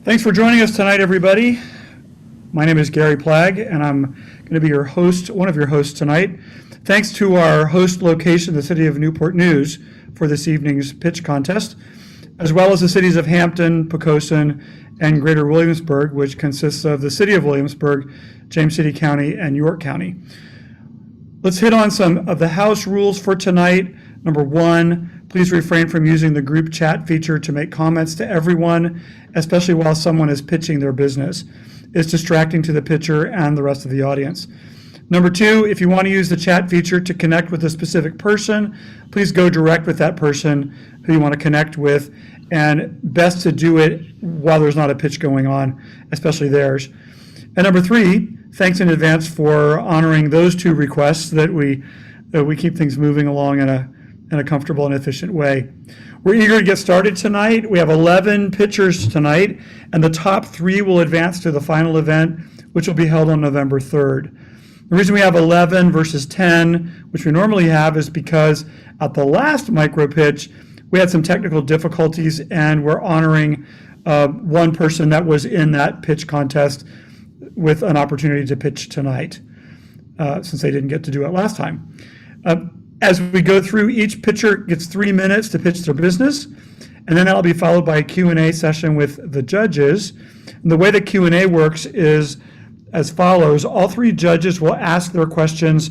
Thanks for joining us tonight, everybody. My name is Gary Plagg, and I'm going to be your host, one of your hosts tonight. Thanks to our host location, the City of Newport News, for this evening's pitch contest, as well as the cities of Hampton, Poquoson, and Greater Williamsburg, which consists of the City of Williamsburg, James City County, and York County. Let's hit on some of the house rules for tonight. Number one, please refrain from using the group chat feature to make comments to everyone, especially while someone is pitching their business. It's distracting to the pitcher and the rest of the audience. Number two, if you want to use the chat feature to connect with a specific person, please go direct with that person who you want to connect with, and best to do it while there's not a pitch going on, especially theirs. And number three, thanks in advance for honoring those two requests that we keep things moving along in a comfortable and efficient way. We're eager to get started tonight. We have 11 pitchers tonight, and the top three will advance to the final event, which will be held on November 3rd. The reason we have 11 versus 10, which we normally have, is because at the last micro pitch, we had some technical difficulties, and we're honoring one person that was in that pitch contest with an opportunity to pitch tonight, since they didn't get to do it last time. As we go through, each pitcher gets 3 minutes to pitch their business, and then that'll be followed by a Q&A session with the judges. And the way the Q&A works is as follows. All three judges will ask their questions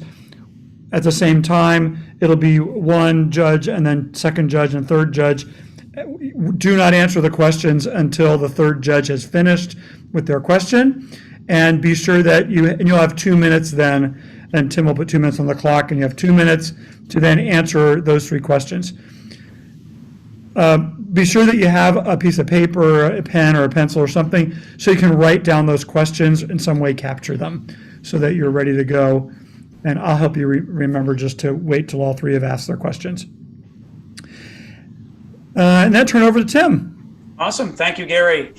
at the same time. It'll be one judge and then second judge and third judge. Do not answer the questions until the third judge has finished with their question, and be sure that you'll have 2 minutes then, and Tim will put 2 minutes on the clock, and you have 2 minutes to then answer those three questions. Be sure that you have a piece of paper, a pen, or a pencil or something, so you can write down those questions, in some way capture them, so that you're ready to go. And I'll help you remember just to wait till all three have asked their questions. And then turn over to Tim. Awesome. Thank you, Gary.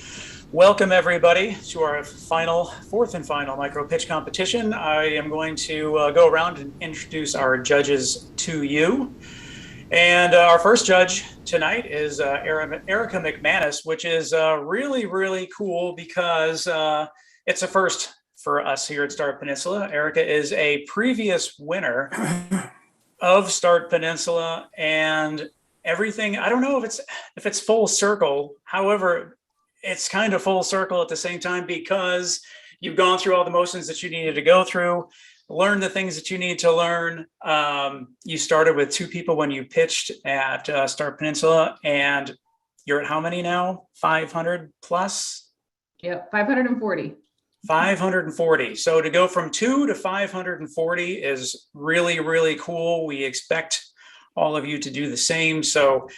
Welcome, everybody, to our fourth and final micro pitch competition. I am going to go around and introduce our judges to you. And our first judge tonight is Erica McManus, which is really, really cool because it's a first for us here at Start Peninsula. Erica is a previous winner of Start Peninsula, and everything. I don't know if it's full circle. However, it's kind of full circle at the same time, because you've gone through all the motions that you needed to go through, learn the things that you need to learn. You started with 2 people when you pitched at Start Peninsula, and you're at how many now? 500 plus? Yep, 540. 540. So to go from 2 to 540 is really, really cool. We expect all of you to do the same. So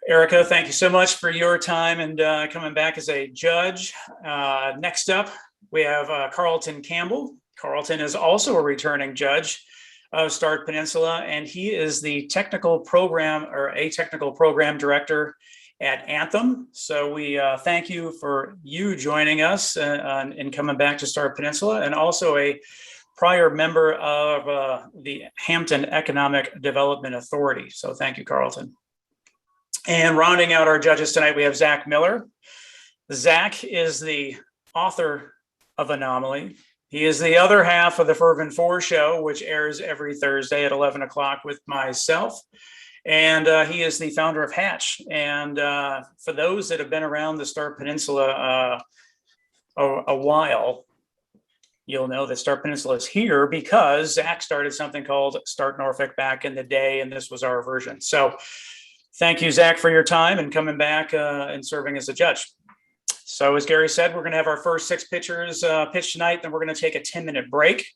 Erica, thank you so much for your time and coming back as a judge. Next up, we have Carlton Campbell. Carlton is also a returning judge of Start Peninsula, and he is the technical program director at Anthem. So we thank you for joining us and coming back to Start Peninsula, and also a prior member of the Hampton Economic Development Authority. So thank you, Carlton. And rounding out our judges tonight, we have Zach Miller. Zach is the author of Anomaly. He is the other half of the Fervent 4 show, which airs every Thursday at 11 o'clock with myself. And he is the founder of Hatch. And for those that have been around the Start Peninsula a while, you'll know that Start Peninsula is here because Zach started something called Start Norfolk back in the day, and this was our version. So thank you, Zach, for your time and coming back and serving as a judge. So as Gary said, we're going to have our first 6 pitchers pitch tonight. Then we're going to take a 10-minute break,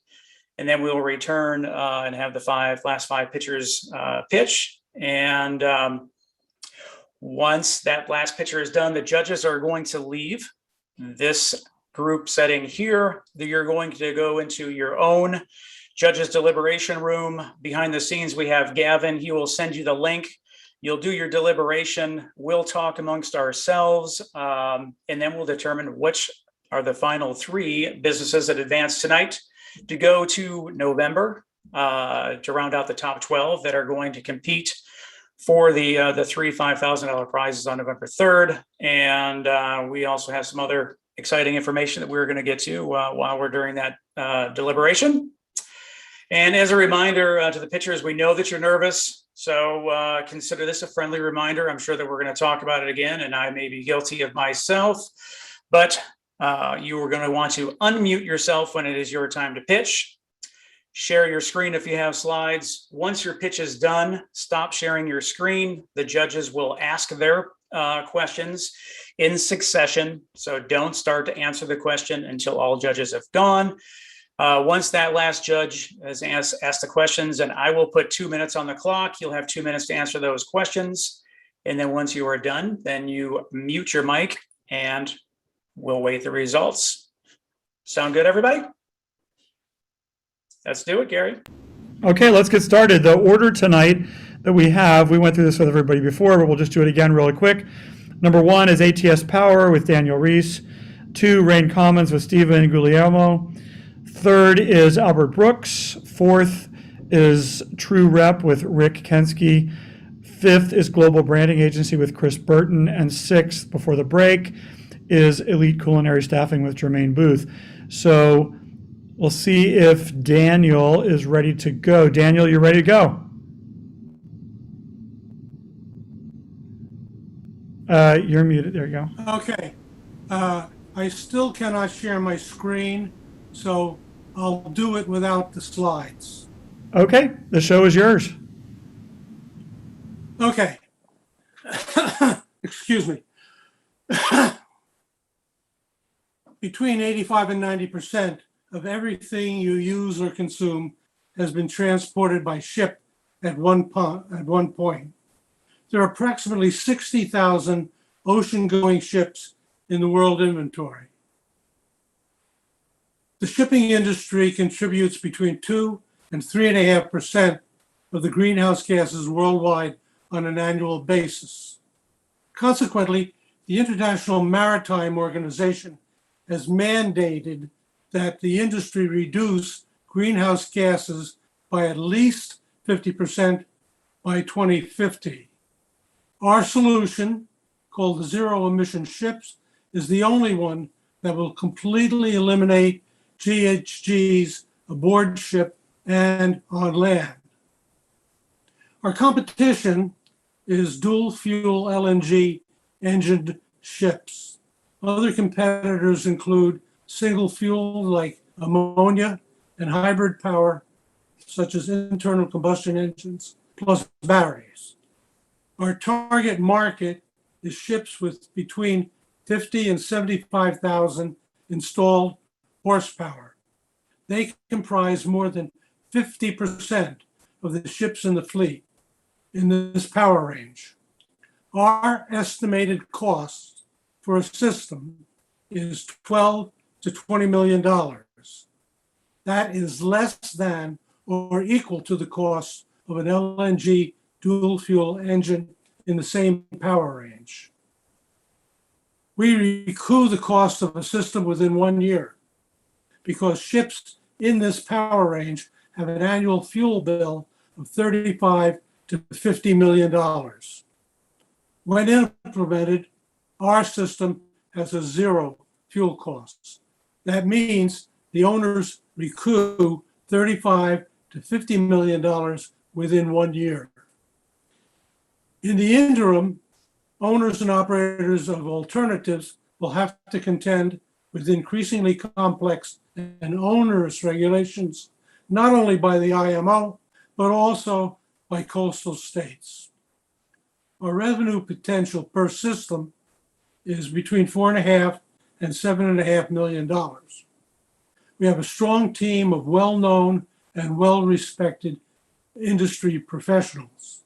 and then we'll return and have the last 5 pitchers pitch. And once that last pitcher is done, the judges are going to leave this group setting here. You're going to go into your own judges deliberation room. Behind the scenes, we have Gavin. He will send you the link. You'll do your deliberation. We'll talk amongst ourselves, and then we'll determine which are the final 3 businesses that advance tonight to go to November to round out the top 12 that are going to compete for the three $5,000 prizes on November 3rd. And we also have some other exciting information that we're going to get to while we're during that deliberation. And as a reminder to the pitchers, we know that you're nervous, so consider this a friendly reminder. I'm sure that we're going to talk about it again, and I may be guilty of myself, but you are going to want to unmute yourself when it is your time to pitch. Share your screen if you have slides. Once your pitch is done, stop sharing your screen. The judges will ask their questions in succession, so don't start to answer the question until all judges have gone. Once that last judge has asked the questions, and I will put 2 minutes on the clock, you'll have 2 minutes to answer those questions. And then once you are done, then you mute your mic and we'll wait the results. Sound good, everybody? Let's do it, Gary. Okay, let's get started. The order tonight that we have, we went through this with everybody before, but we'll just do it again really quick. Number 1 is ATS Power with Daniel Reese. 2, Rain Commons with Stephen Guglielmo. 3rd is Albert Brooks. 4th is True Rep with Rick Kensky. 5th is Global Branding Agency with Chris Burton. And 6th, before the break, is Elite Culinary Staffing with Jermaine Booth. So we'll see if Daniel is ready to go. Daniel, you're ready to go? You're muted. There you go. Okay. I still cannot share my screen, so I'll do it without the slides. Okay, the show is yours. Okay. Excuse me. Between 85 and 90% of everything you use or consume has been transported by ship at one point. There are approximately 60,000 ocean-going ships in the world inventory. The shipping industry contributes between 2 and 3.5% of the greenhouse gases worldwide on an annual basis. Consequently, the International Maritime Organization has mandated that the industry reduce greenhouse gases by at least 50% by 2050. Our solution, called the Zero Emission Ships, is the only one that will completely eliminate GHGs aboard ship and on land. Our competition is dual fuel LNG engined ships. Other competitors include single fuel like ammonia and hybrid power, such as internal combustion engines, plus batteries. Our target market is ships with between 50 and 75,000 installed horsepower. They comprise more than 50% of the ships in the fleet in this power range. Our estimated cost for a system is $12 to $20 million. That is less than or equal to the cost of an LNG dual fuel engine in the same power range. We recoup the cost of a system within 1 year because ships in this power range have an annual fuel bill of $35 to $50 million. When implemented, our system has a zero fuel costs. That means the owners recoup $35 to $50 million within 1 year. In the interim, owners and operators of alternatives will have to contend with increasingly complex and onerous regulations, not only by the IMO, but also by coastal states. Our revenue potential per system is between $4.5 and $7.5 million. We have a strong team of well-known and well-respected industry professionals.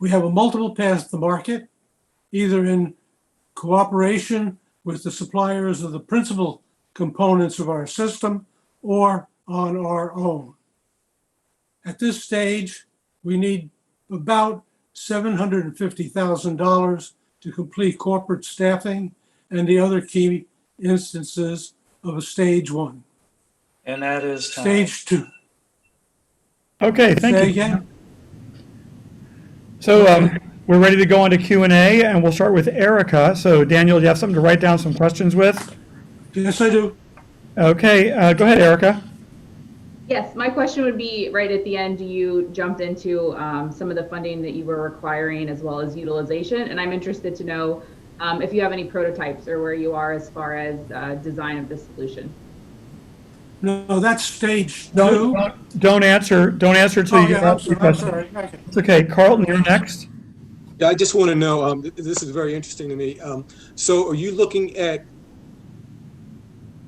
We have a multiple paths to market, either in cooperation with the suppliers of the principal components of our system or on our own. At this stage, we need about $750,000 to complete corporate staffing and the other key instances of a stage one. And that is time. Stage two. Okay, thank Say you. again? So we're ready to go on to Q&A, and we'll start with Erica. So Daniel, do you have something to write down some questions with? Yes, I do. Okay, go ahead, Erica. Yes, my question would be right at the end. You jumped into some of the funding that you were requiring as well as utilization. And I'm interested to know if you have any prototypes or where you are as far as design of this solution. No, that's stage 2. Don't answer till Oh, you yeah, ask your I'm question. sorry. Okay. It's okay. Carlton, you're next. Yeah, I just want to know, this is very interesting to me. So are you looking at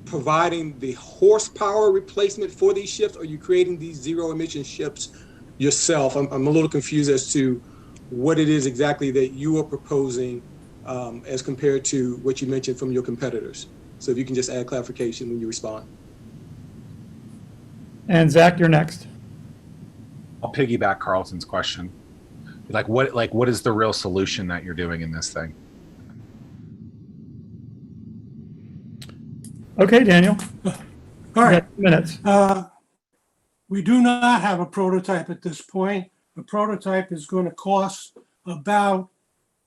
providing the horsepower replacement for these ships? Or are you creating these zero emission ships yourself? I'm a little confused as to what it is exactly that you are proposing as compared to what you mentioned from your competitors. So if you can just add clarification when you respond. And Zach, you're next. I'll piggyback Carlton's question. What is the real solution that you're doing in this thing? Okay, Daniel. All You right. got 2 minutes. We do not have a prototype at this point. The prototype is going to cost about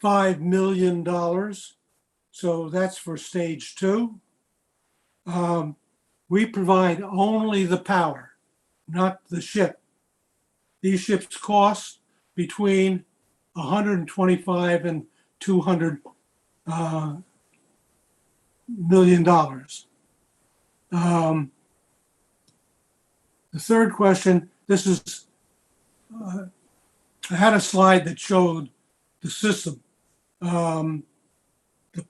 $5 million. So that's for stage 2. We provide only the power, not the ship. These ships cost between 125 and 200 million dollars. The third question, this is, I had a slide that showed the system. The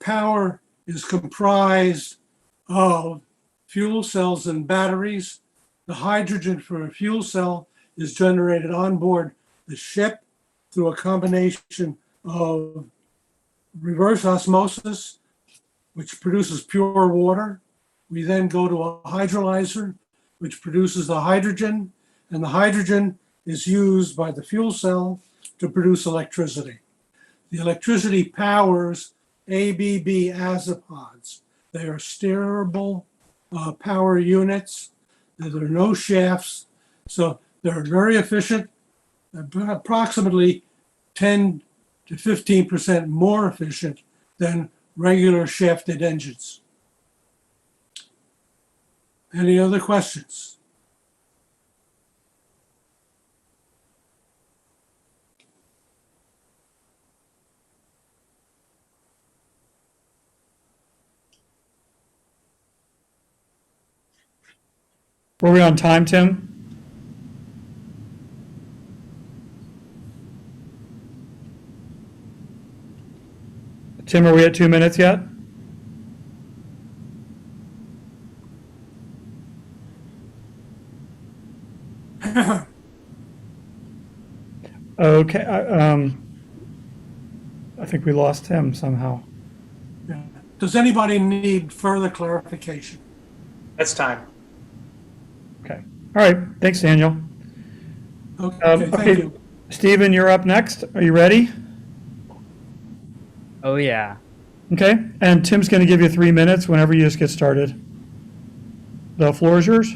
power is comprised of fuel cells and batteries. The hydrogen for a fuel cell is generated on board the ship through a combination of reverse osmosis, which produces pure water. We then go to a hydrolyzer, which produces the hydrogen, and the hydrogen is used by the fuel cell to produce electricity. The electricity powers ABB azipods. They are steerable power units. There are no shafts, so they're very efficient, approximately 10 to 15% more efficient than regular shafted engines. Any other questions? Were we on time, Tim? Tim, are we at 2 minutes yet? Okay, I think we lost Tim somehow. Yeah. Does anybody need further clarification? That's time. Okay, all right, thanks, Daniel. Okay, thank you. Stephen, you're up next. Are you ready? Oh, yeah. Okay, and Tim's going to give you 3 minutes whenever you just get started. The floor is yours.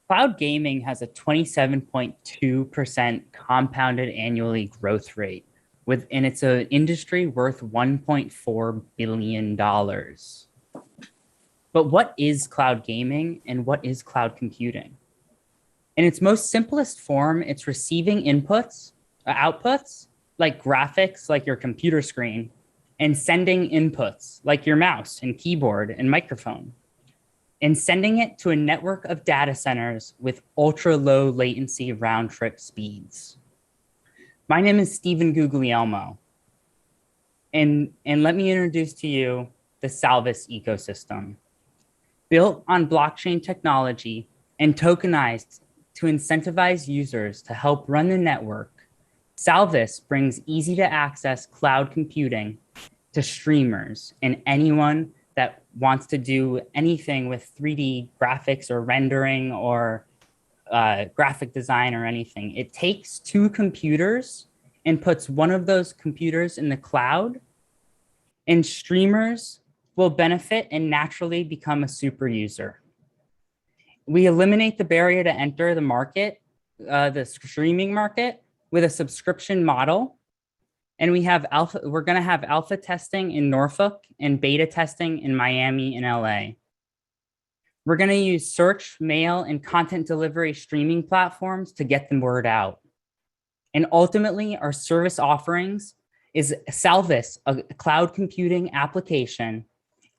Cloud gaming has a 27.2% compounded annually growth rate, and it's an industry worth $1.4 billion. But what is cloud gaming and what is cloud computing? In its most simplest form, it's receiving outputs, like graphics, like your computer screen, and sending inputs, like your mouse and keyboard and microphone, and sending it to a network of data centers with ultra low latency round trip speeds. My name is Stephen Guglielmo, and let me introduce to you the Salvis ecosystem. Built on blockchain technology and tokenized to incentivize users to help run the network, Salvis brings easy to access cloud computing to streamers and anyone that wants to do anything with 3D graphics or rendering or graphic design or anything. It takes 2 computers and puts one of those computers in the cloud, and streamers will benefit and naturally become a super user. We eliminate the barrier to enter the market the streaming market with a subscription model. And we're going to have alpha testing in Norfolk and beta testing in Miami and LA. We're going to use search, mail, and content delivery streaming platforms to get the word out. And ultimately, our service offerings is Salvis, a cloud computing application,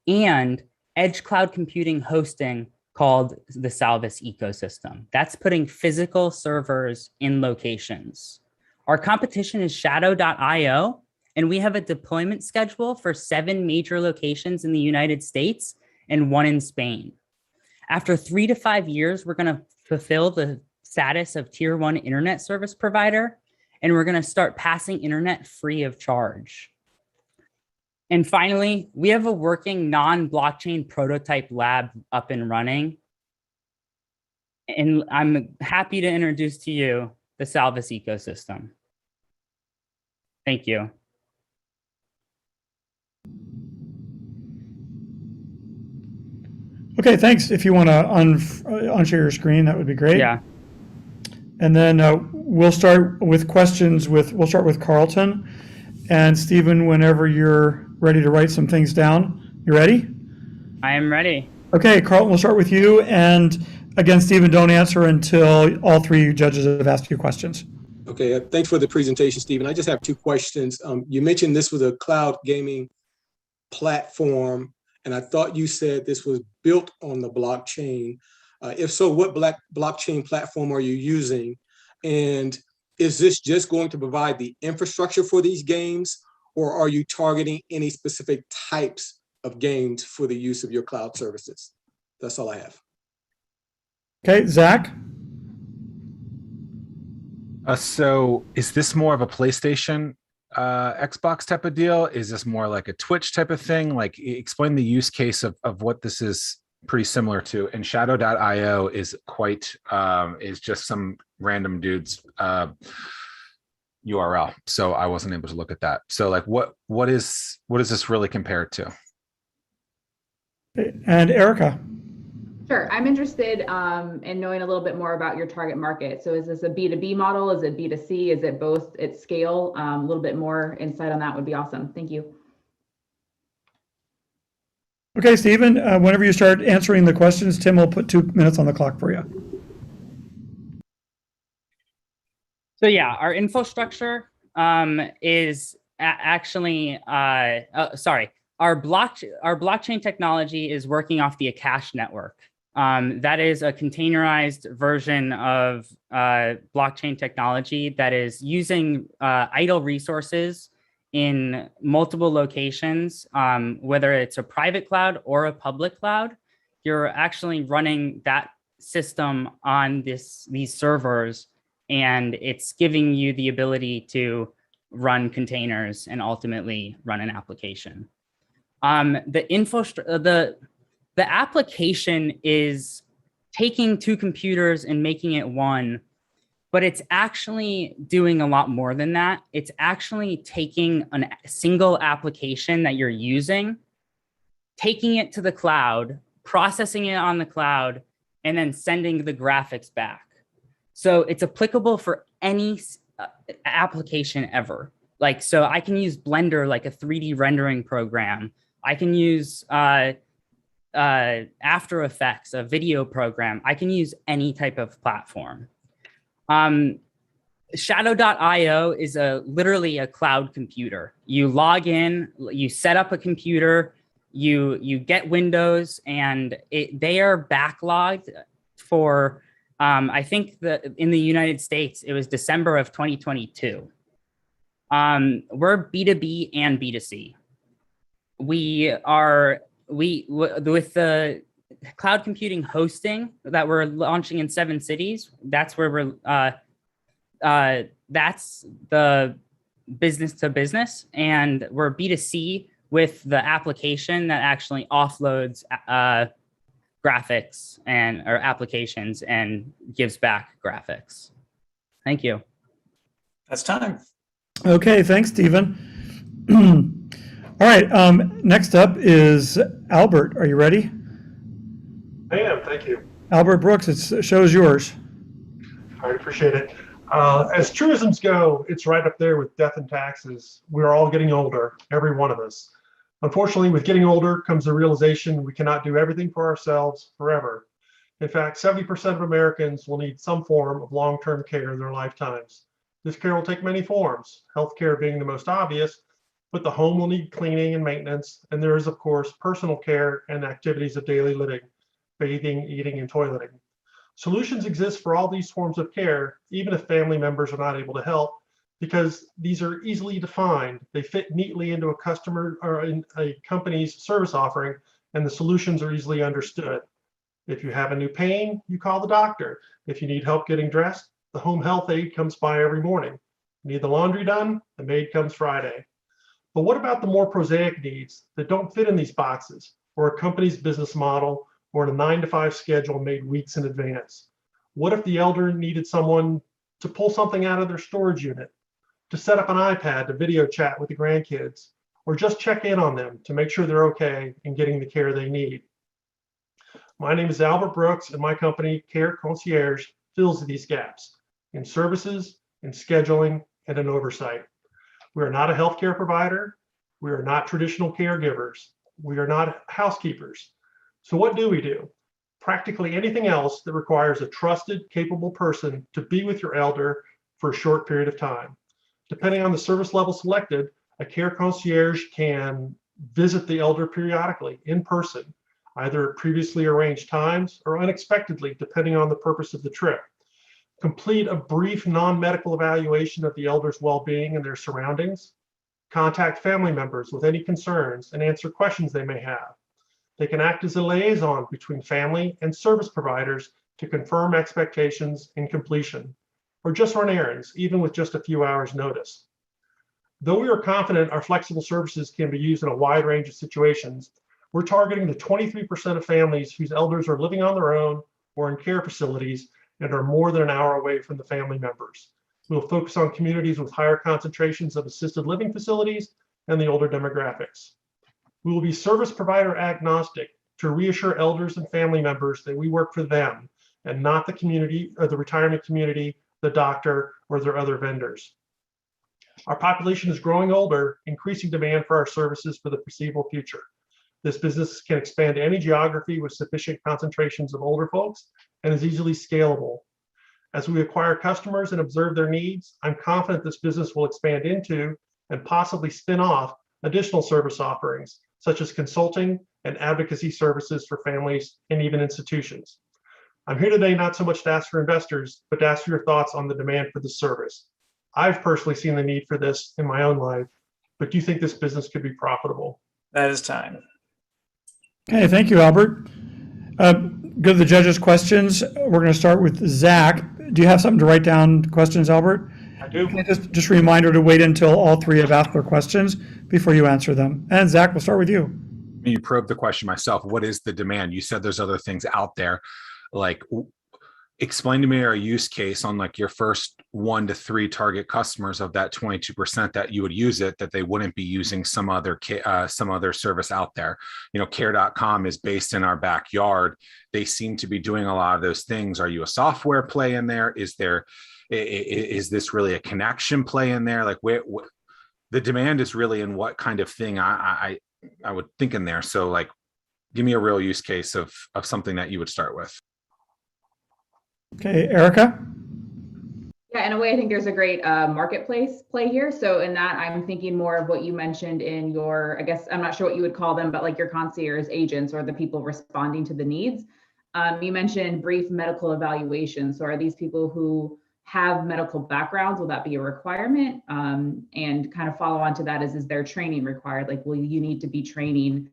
and edge cloud computing hosting called the Salvis ecosystem. That's putting physical servers in locations. Our competition is shadow.io, and we have a deployment schedule for 7 major locations in the United States and 1 in Spain. After 3 to 5 years, we're going to fulfill the status of tier 1 internet service provider, and we're going to start passing internet free of charge. And finally, we have a working non-blockchain prototype lab up and running. And I'm happy to introduce to you the Salvis ecosystem. Thank you. Okay, thanks. If you want to unshare your screen, that would be great. Yeah. And then we'll start with questions we'll start with Carlton. And Stephen, whenever you're ready to write some things down, you ready? I am ready. Okay, Carlton, we'll start with you. And again, Stephen, don't answer until all 3 judges have asked you questions. Okay, thanks for the presentation, Stephen. I just have 2 questions. You mentioned this was a cloud gaming platform, and I thought you said this was built on the blockchain. If so, what blockchain platform are you using? And is this just going to provide the infrastructure for these games, or are you targeting any specific types of games for the use of your cloud services? That's all I have. Okay, Zach? So is this more of a PlayStation, Xbox type of deal? Is this more like a Twitch type of thing? Like, explain the use case of what this is pretty similar to. And shadow.io is is just some random dude's URL. So I wasn't able to look at that. So like, what is this really compared to? And Erica? Sure. I'm interested in knowing a little bit more about your target market. So is this a B2B model? Is it B2C? Is it both at scale? A little bit more insight on that would be awesome. Thank you. Okay, Stephen, whenever you start answering the questions, Tim will put 2 minutes on the clock for you. So yeah, our infrastructure is actually, our blockchain technology is working off the Akash network. That is a containerized version of blockchain technology that is using idle resources in multiple locations, whether it's a private cloud or a public cloud. You're actually running that system on these servers, and it's giving you the ability to run containers and ultimately run an application. The application is taking 2 computers and making it 1, but it's actually doing a lot more than that. It's actually taking a single application that you're using, taking it to the cloud, processing it on the cloud, and then sending the graphics back. So it's applicable for any application ever. Like, so I can use Blender like a 3D rendering program. I can use After Effects, a video program. I can use any type of platform. Shadow.io is literally a cloud computer. You log in, you set up a computer, you get Windows, and they are backlogged for, I think in the United States, it was December of 2022. We're B2B and B2C. With the cloud computing hosting that we're launching in 7 cities, that's where that's the business to business, and we're B2C with the application that actually offloads graphics or applications and gives back graphics. Thank you. That's time. Okay, thanks, Stephen. All right, next up is Albert. Are you ready? I am, thank you. Albert Brooks, the show is yours. All right, appreciate it. As truisms go, it's right up there with death and taxes. We're all getting older, every one of us. Unfortunately, with getting older comes the realization we cannot do everything for ourselves forever. In fact, 70% of Americans will need some form of long-term care in their lifetimes. This care will take many forms, healthcare being the most obvious, but the home will need cleaning and maintenance, and there is, of course, personal care and activities of daily living, bathing, eating, and toileting. Solutions exist for all these forms of care, even if family members are not able to help, because these are easily defined. They fit neatly into a customer or in a company's service offering, and the solutions are easily understood. If you have a new pain, you call the doctor. If you need help getting dressed, the home health aide comes by every morning. Need the laundry done? The maid comes Friday. But what about the more prosaic needs that don't fit in these boxes, or a company's business model, or in a 9-to-5 schedule made weeks in advance? What if the elder needed someone to pull something out of their storage unit, to set up an iPad to video chat with the grandkids, or just check in on them to make sure they're okay and getting the care they need? My name is Albert Brooks, and my company, Care Concierge, fills these gaps in services, in scheduling, and in oversight. We are not a healthcare provider. We are not traditional caregivers. We are not housekeepers. So what do we do? Practically anything else that requires a trusted, capable person to be with your elder for a short period of time. Depending on the service level selected, a care concierge can visit the elder periodically in person, either at previously arranged times or unexpectedly, depending on the purpose of the trip. Complete a brief non-medical evaluation of the elder's well-being and their surroundings. Contact family members with any concerns and answer questions they may have. They can act as a liaison between family and service providers to confirm expectations and completion, or just run errands, even with just a few hours notice. Though we are confident our flexible services can be used in a wide range of situations, we're targeting the 23% of families whose elders are living on their own or in care facilities and are more than an hour away from the family members. We'll focus on communities with higher concentrations of assisted living facilities and the older demographics. We will be service provider agnostic to reassure elders and family members that we work for them and not the community or the retirement community, the doctor, or their other vendors. Our population is growing older, increasing demand for our services for the foreseeable future. This business can expand to any geography with sufficient concentrations of older folks and is easily scalable. As we acquire customers and observe their needs, I'm confident this business will expand into and possibly spin off additional service offerings, such as consulting and advocacy services for families and even institutions. I'm here today not so much to ask for investors, but to ask for your thoughts on the demand for this service. I've personally seen the need for this in my own life, but do you think this business could be profitable? That is time. Okay, thank you, Albert. Go to the judges' questions. We're going to start with Zach. Do you have something to write down questions, Albert? I do. Okay, just a reminder to wait until all three have asked their questions before you answer them. And Zach, we'll start with you. You probed the question myself. What is the demand? You said there's other things out there. Like, explain to me a use case on like your first 1 to 3 target customers of that 22% that you would use it, that they wouldn't be using some other service out there. You know, care.com is based in our backyard. They seem to be doing a lot of those things. Are you a software play in there? Is this really a connection play in there? Like, where the demand is really in what kind of thing I would think in there. So like, give me a real use case of something that you would start with. Okay, Erica? Yeah, in a way, I think there's a great marketplace play here. So in that, I'm thinking more of what you mentioned in your, I guess, I'm not sure what you would call them, but like your concierge agents or the people responding to the needs. You mentioned brief medical evaluation. So are these people who have medical backgrounds? Will that be a requirement? And kind of follow on to that is there training required? Like, will you need to be training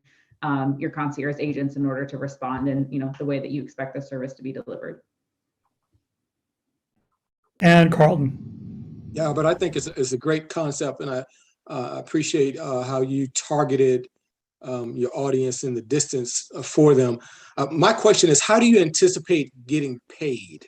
your concierge agents in order to respond in, you know, the way that you expect the service to be delivered? And Carlton. Yeah, but I think it's a great concept, and I appreciate how you targeted your audience in the distance for them. My question is, how do you anticipate getting paid?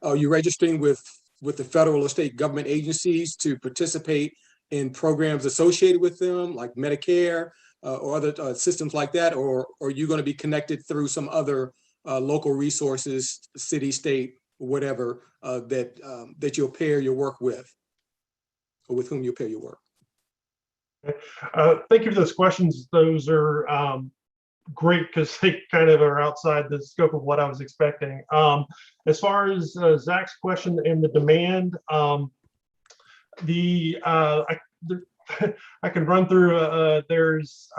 Are you registering with the federal or state government agencies to participate in programs associated with them, like Medicare or other systems like that, or are you going to be connected through some other local resources, city, state, whatever that you'll pair your work with, or with whom you'll pair your work. Thank you for those questions. Those are great because they kind of are outside the scope of what I was expecting. As far as Zach's question and the demand, I can run through, there's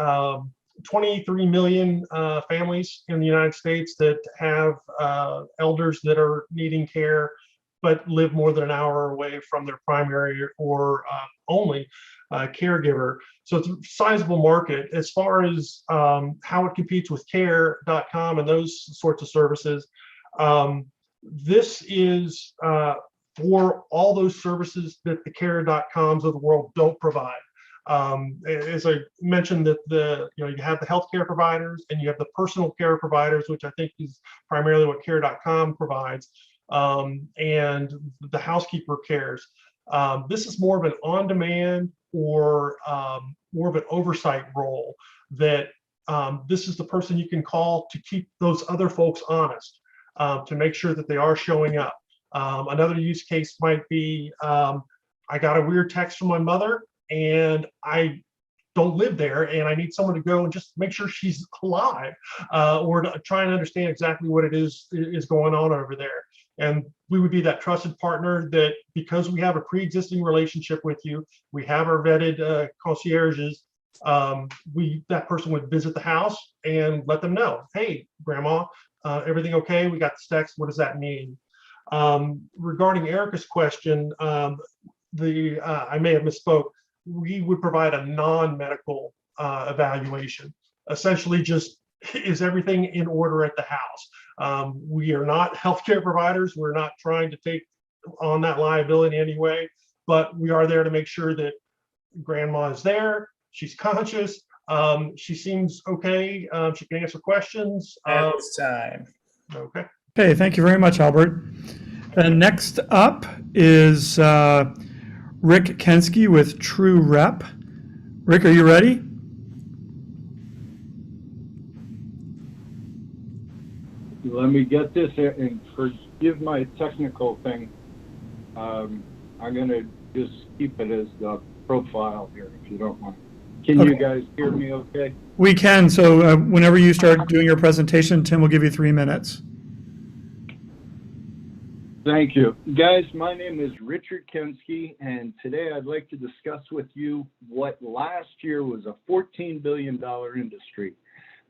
23 million families in the United States that have elders that are needing care, but live more than an hour away from their primary or only caregiver. So it's a sizable market. As far as how it competes with care.com and those sorts of services, this is for all those services that the care.coms of the world don't provide. As I mentioned, that you have the healthcare providers and you have the personal care providers, which I think is primarily what care.com provides, and the housekeeper cares. This is more of an on-demand or more of an oversight role, that this is the person you can call to keep those other folks honest, to make sure that they are showing up. Another use case might be, I got a weird text from my mother and I don't live there and I need someone to go and just make sure she's alive, or to try and understand exactly what it is going on over there. And we would be that trusted partner that, because we have a pre-existing relationship with you, we have our vetted concierges, that person would visit the house and let them know, hey, grandma, everything okay? We got the text, what does that mean? Regarding Erica's question, I may have misspoke. We would provide a non-medical evaluation. Essentially, just, is everything in order at the house? We are not healthcare providers. We're not trying to take on that liability anyway, but we are there to make sure that grandma is there, she's conscious, she seems okay, she can answer questions. At this time. Okay. Okay, thank you very much, Albert. And next up is Rick Kensky with True Rep. Rick, are you ready? Let me get this, and forgive my technical thing. I'm going to just keep it as the profile here, if you don't mind. Can you guys hear me okay? We can. So whenever you start doing your presentation, Tim will give you 3 minutes. Thank you. Guys, my name is Richard Kensky, and today I'd like to discuss with you what last year was a $14 billion industry.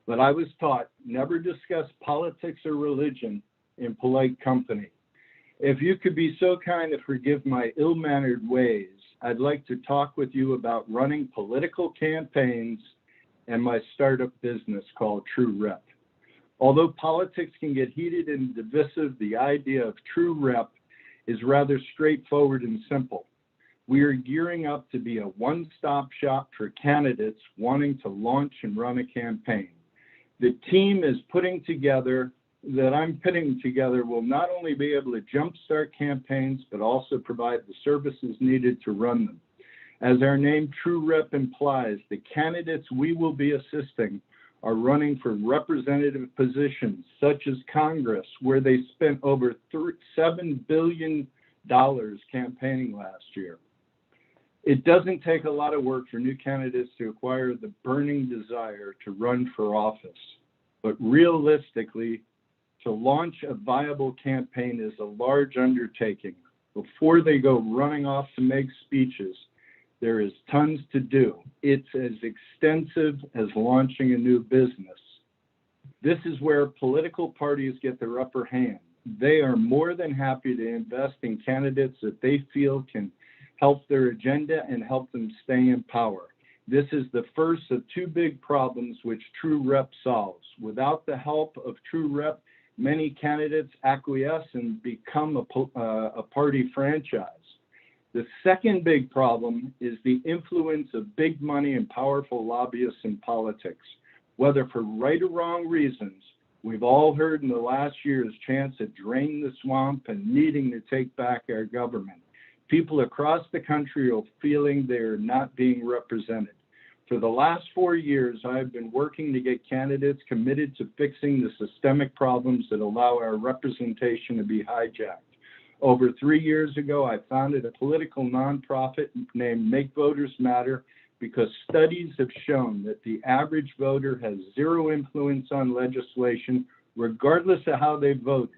But I was taught never discuss politics or religion in polite company. If you could be so kind to forgive my ill-mannered ways, I'd like to talk with you about running political campaigns and my startup business called True Rep. Although politics can get heated and divisive, the idea of True Rep is rather straightforward and simple. We are gearing up to be a one-stop shop for candidates wanting to launch and run a campaign. The team I'm putting together will not only be able to jumpstart campaigns, but also provide the services needed to run them. As our name True Rep implies, the candidates we will be assisting are running for representative positions such as Congress, where they spent over $7 billion campaigning last year. It doesn't take a lot of work for new candidates to acquire the burning desire to run for office. But realistically, to launch a viable campaign is a large undertaking. Before they go running off to make speeches, there is tons to do. It's as extensive as launching a new business. This is where political parties get their upper hand. They are more than happy to invest in candidates that they feel can help their agenda and help them stay in power. This is the first of two big problems which True Rep solves. Without the help of True Rep, many candidates acquiesce and become a party franchise. The second big problem is the influence of big money and powerful lobbyists in politics. Whether for right or wrong reasons, we've all heard in the last year's chants to drain the swamp and needing to take back our government. People across the country are feeling they're not being represented. For the last 4 years, I have been working to get candidates committed to fixing the systemic problems that allow our representation to be hijacked. Over 3 years ago, I founded a political nonprofit named Make Voters Matter because studies have shown that the average voter has zero influence on legislation, regardless of how they voted.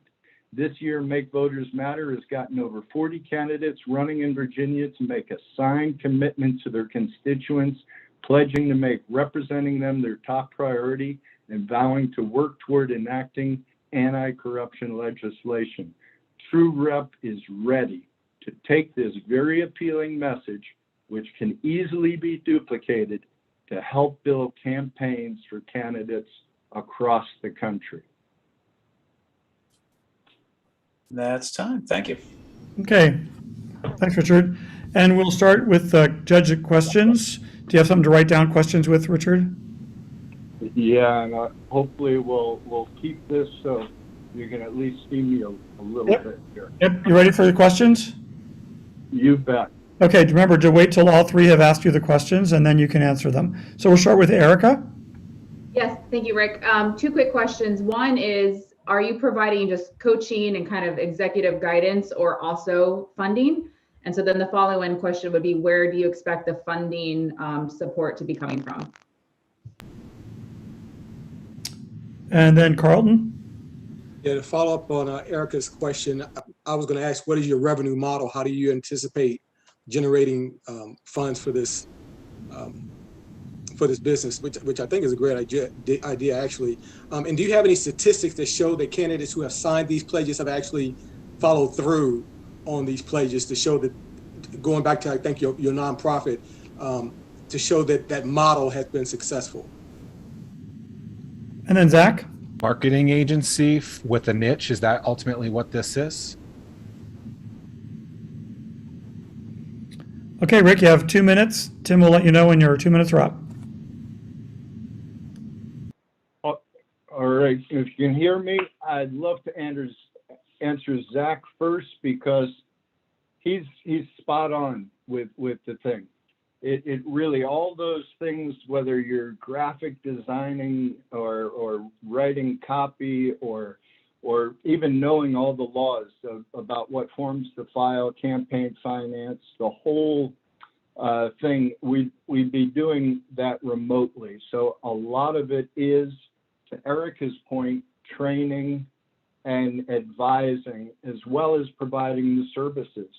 This year, Make Voters Matter has gotten over 40 candidates running in Virginia to make a signed commitment to their constituents, pledging to make representing them their top priority and vowing to work toward enacting anti-corruption legislation. True Rep is ready to take this very appealing message, which can easily be duplicated, to help build campaigns for candidates across the country. That's time. Thank you. Okay, thanks, Richard. And we'll start with judge questions. Do you have something to write down questions with, Richard? Yeah, and hopefully we'll keep this so you can at least see me a little bit here. Yep, you ready for the questions? You bet. Okay, remember to wait till all three have asked you the questions and then you can answer them. So we'll start with Erica. Yes, thank you, Rick. 2 quick questions. One is, are you providing just coaching and kind of executive guidance or also funding? And so then the follow-on question would be, where do you expect the funding support to be coming from? And then Carlton. Yeah, to follow up on Erica's question, I was going to ask, what is your revenue model? How do you anticipate generating funds for this business, which I think is a great idea actually. And do you have any statistics that show that candidates who have signed these pledges have actually followed through on these pledges to show that, going back to, I think, your nonprofit, to show that that model has been successful? And then Zach. Marketing agency with a niche, is that ultimately what this is? Okay, Rick, you have 2 minutes. Tim will let you know when your 2 minutes are up. All right, if you can hear me, I'd love to answer Zach first, because he's spot on with the thing. It really, all those things, whether you're graphic designing or writing copy or even knowing all the laws about what forms to file, campaign finance, the whole thing, we'd be doing that remotely. So a lot of it is, to Erica's point, training and advising, as well as providing the services.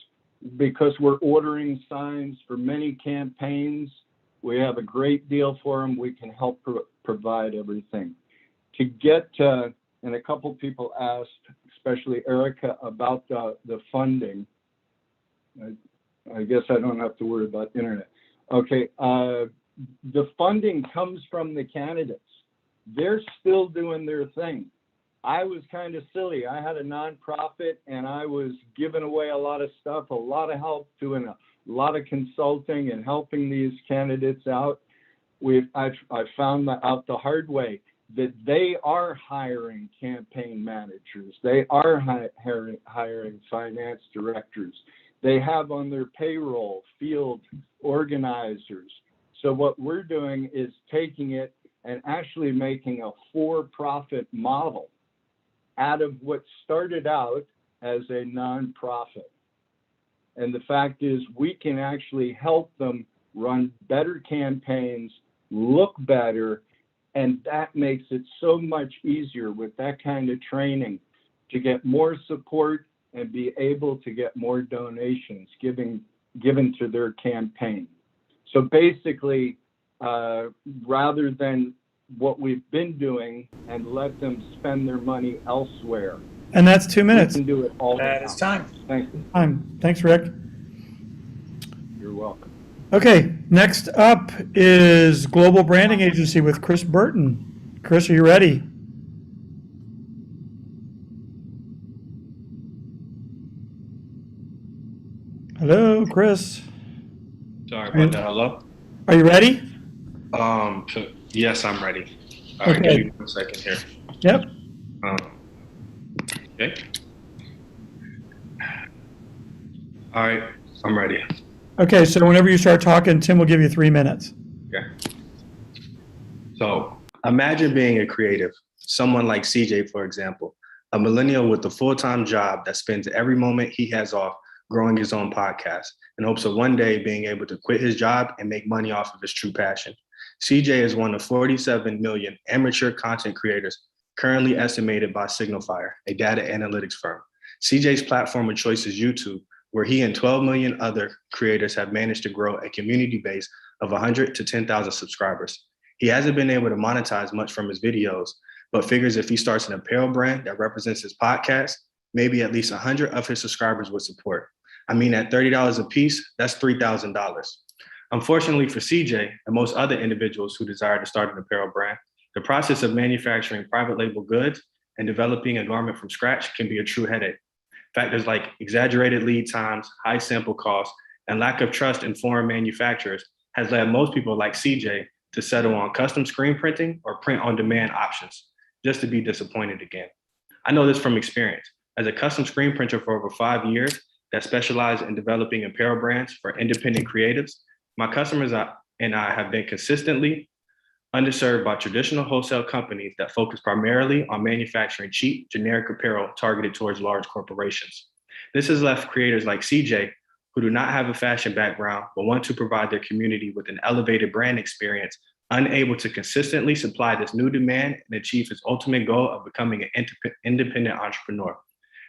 Because we're ordering signs for many campaigns, we have a great deal for them. We can help provide everything. To get, and a couple people asked, especially Erica, about the funding. I guess I don't have to worry about internet. Okay, the funding comes from the candidates. They're still doing their thing. I was kind of silly. I had a nonprofit and I was giving away a lot of stuff, a lot of help, doing a lot of consulting and helping these candidates out. I found out the hard way that they are hiring campaign managers. They are hiring finance directors. They have on their payroll field organizers. So what we're doing is taking it and actually making a for-profit model out of what started out as a nonprofit. And the fact is, we can actually help them run better campaigns, look better, and that makes it so much easier with that kind of training to get more support and be able to get more donations given to their campaign. So basically, rather than what we've been doing and let them spend their money elsewhere. And that's 2 minutes. We can do it all the time. That is time. Thank you. Thanks, Rick. You're welcome. Okay, next up is Global Branding Agency with Chris Burton. Chris, are you ready? Hello, Chris. Sorry about that. Hello? Are you ready? Yes, I'm ready. All right, Okay. give me 1 second here. Yep. Okay. All right, I'm ready. Okay, so whenever you start talking, Tim will give you 3 minutes. Okay. So imagine being a creative, someone like CJ, for example, a millennial with a full-time job that spends every moment he has off growing his own podcast in hopes of one day being able to quit his job and make money off of his true passion. CJ is one of 47 million amateur content creators currently estimated by Signalfire, a data analytics firm. CJ's platform of choice is YouTube, where he and 12 million other creators have managed to grow a community base of 100 to 10,000 subscribers. He hasn't been able to monetize much from his videos, but figures if he starts an apparel brand that represents his podcast, maybe at least 100 of his subscribers would support. I mean, at $30 a piece, that's $3,000. Unfortunately for CJ and most other individuals who desire to start an apparel brand, the process of manufacturing private label goods and developing a garment from scratch can be a true headache. Factors like exaggerated lead times, high sample costs, and lack of trust in foreign manufacturers has led most people like CJ to settle on custom screen printing or print on demand options, just to be disappointed again. I know this from experience. As a custom screen printer for over 5 years that specialized in developing apparel brands for independent creatives, my customers and I have been consistently underserved by traditional wholesale companies that focus primarily on manufacturing cheap, generic apparel targeted towards large corporations. This has left creators like CJ, who do not have a fashion background but want to provide their community with an elevated brand experience, unable to consistently supply this new demand and achieve his ultimate goal of becoming an independent entrepreneur.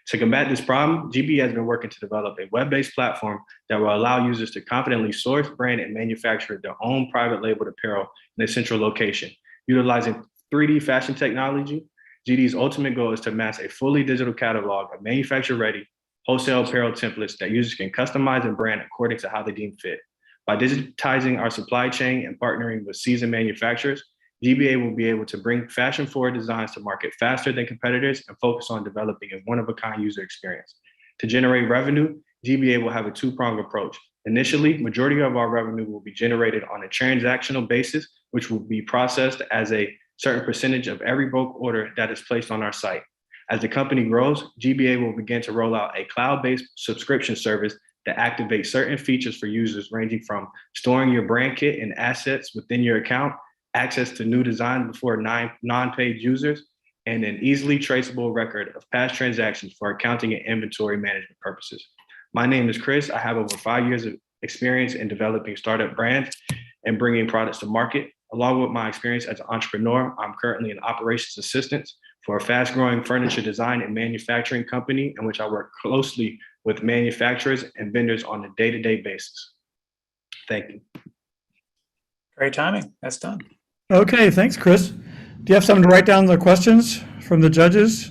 To combat this problem, GB has been working to develop a web-based platform that will allow users to confidently source, brand, and manufacture their own private labeled apparel in a central location. Utilizing 3D fashion technology, GD's ultimate goal is to amass a fully digital catalog of manufacturer-ready wholesale apparel templates that users can customize and brand according to how they deem fit. By digitizing our supply chain and partnering with seasoned manufacturers, GBA will be able to bring fashion-forward designs to market faster than competitors and focus on developing a one-of-a-kind user experience. To generate revenue, GBA will have a two-pronged approach. Initially, majority of our revenue will be generated on a transactional basis, which will be processed as a certain percentage of every bulk order that is placed on our site. As the company grows, GBA will begin to roll out a cloud-based subscription service that activates certain features for users, ranging from storing your brand kit and assets within your account, access to new designs before non-paid users, and an easily traceable record of past transactions for accounting and inventory management purposes. My name is Chris. I have over 5 years of experience in developing startup brands and bringing products to market. Along with my experience as an entrepreneur, I'm currently an operations assistant for a fast-growing furniture design and manufacturing company in which I work closely with manufacturers and vendors on a day-to-day basis. Thank you. Great timing. That's done. Okay, thanks, Chris. Do you have something to write down the questions from the judges?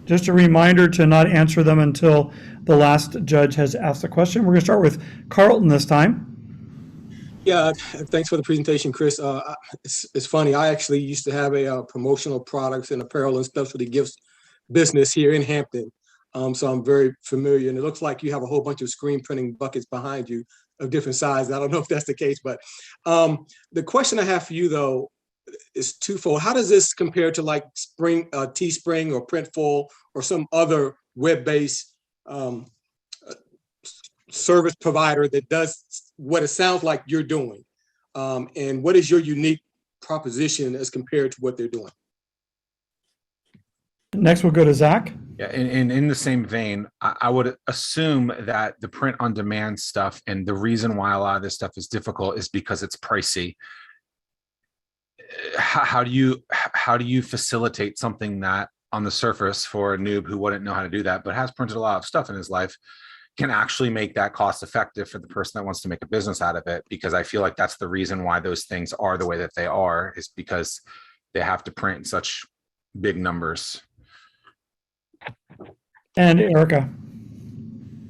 Just a reminder to not answer them until the last judge has asked the question. We're going to start with Carlton this time. Yeah, thanks for the presentation, Chris. It's funny. I actually used to have a promotional products and apparel and specialty gifts business here in Hampton. So I'm very familiar. And it looks like you have a whole bunch of screen printing buckets behind you of different sizes. I don't know if that's the case, but the question I have for you, though, is twofold. How does this compare to like Teespring or Printful or some other web-based service provider that does what it sounds like you're doing? And what is your unique proposition as compared to what they're doing? Next, we'll go to Zach. Yeah, in the same vein, I would assume that the print on demand stuff and the reason why a lot of this stuff is difficult is because it's pricey. How do you facilitate something that on the surface for a noob who wouldn't know how to do that, but has printed a lot of stuff in his life, can actually make that cost effective for the person that wants to make a business out of it? Because I feel like that's the reason why those things are the way that they are, is because they have to print in such big numbers. And Erica.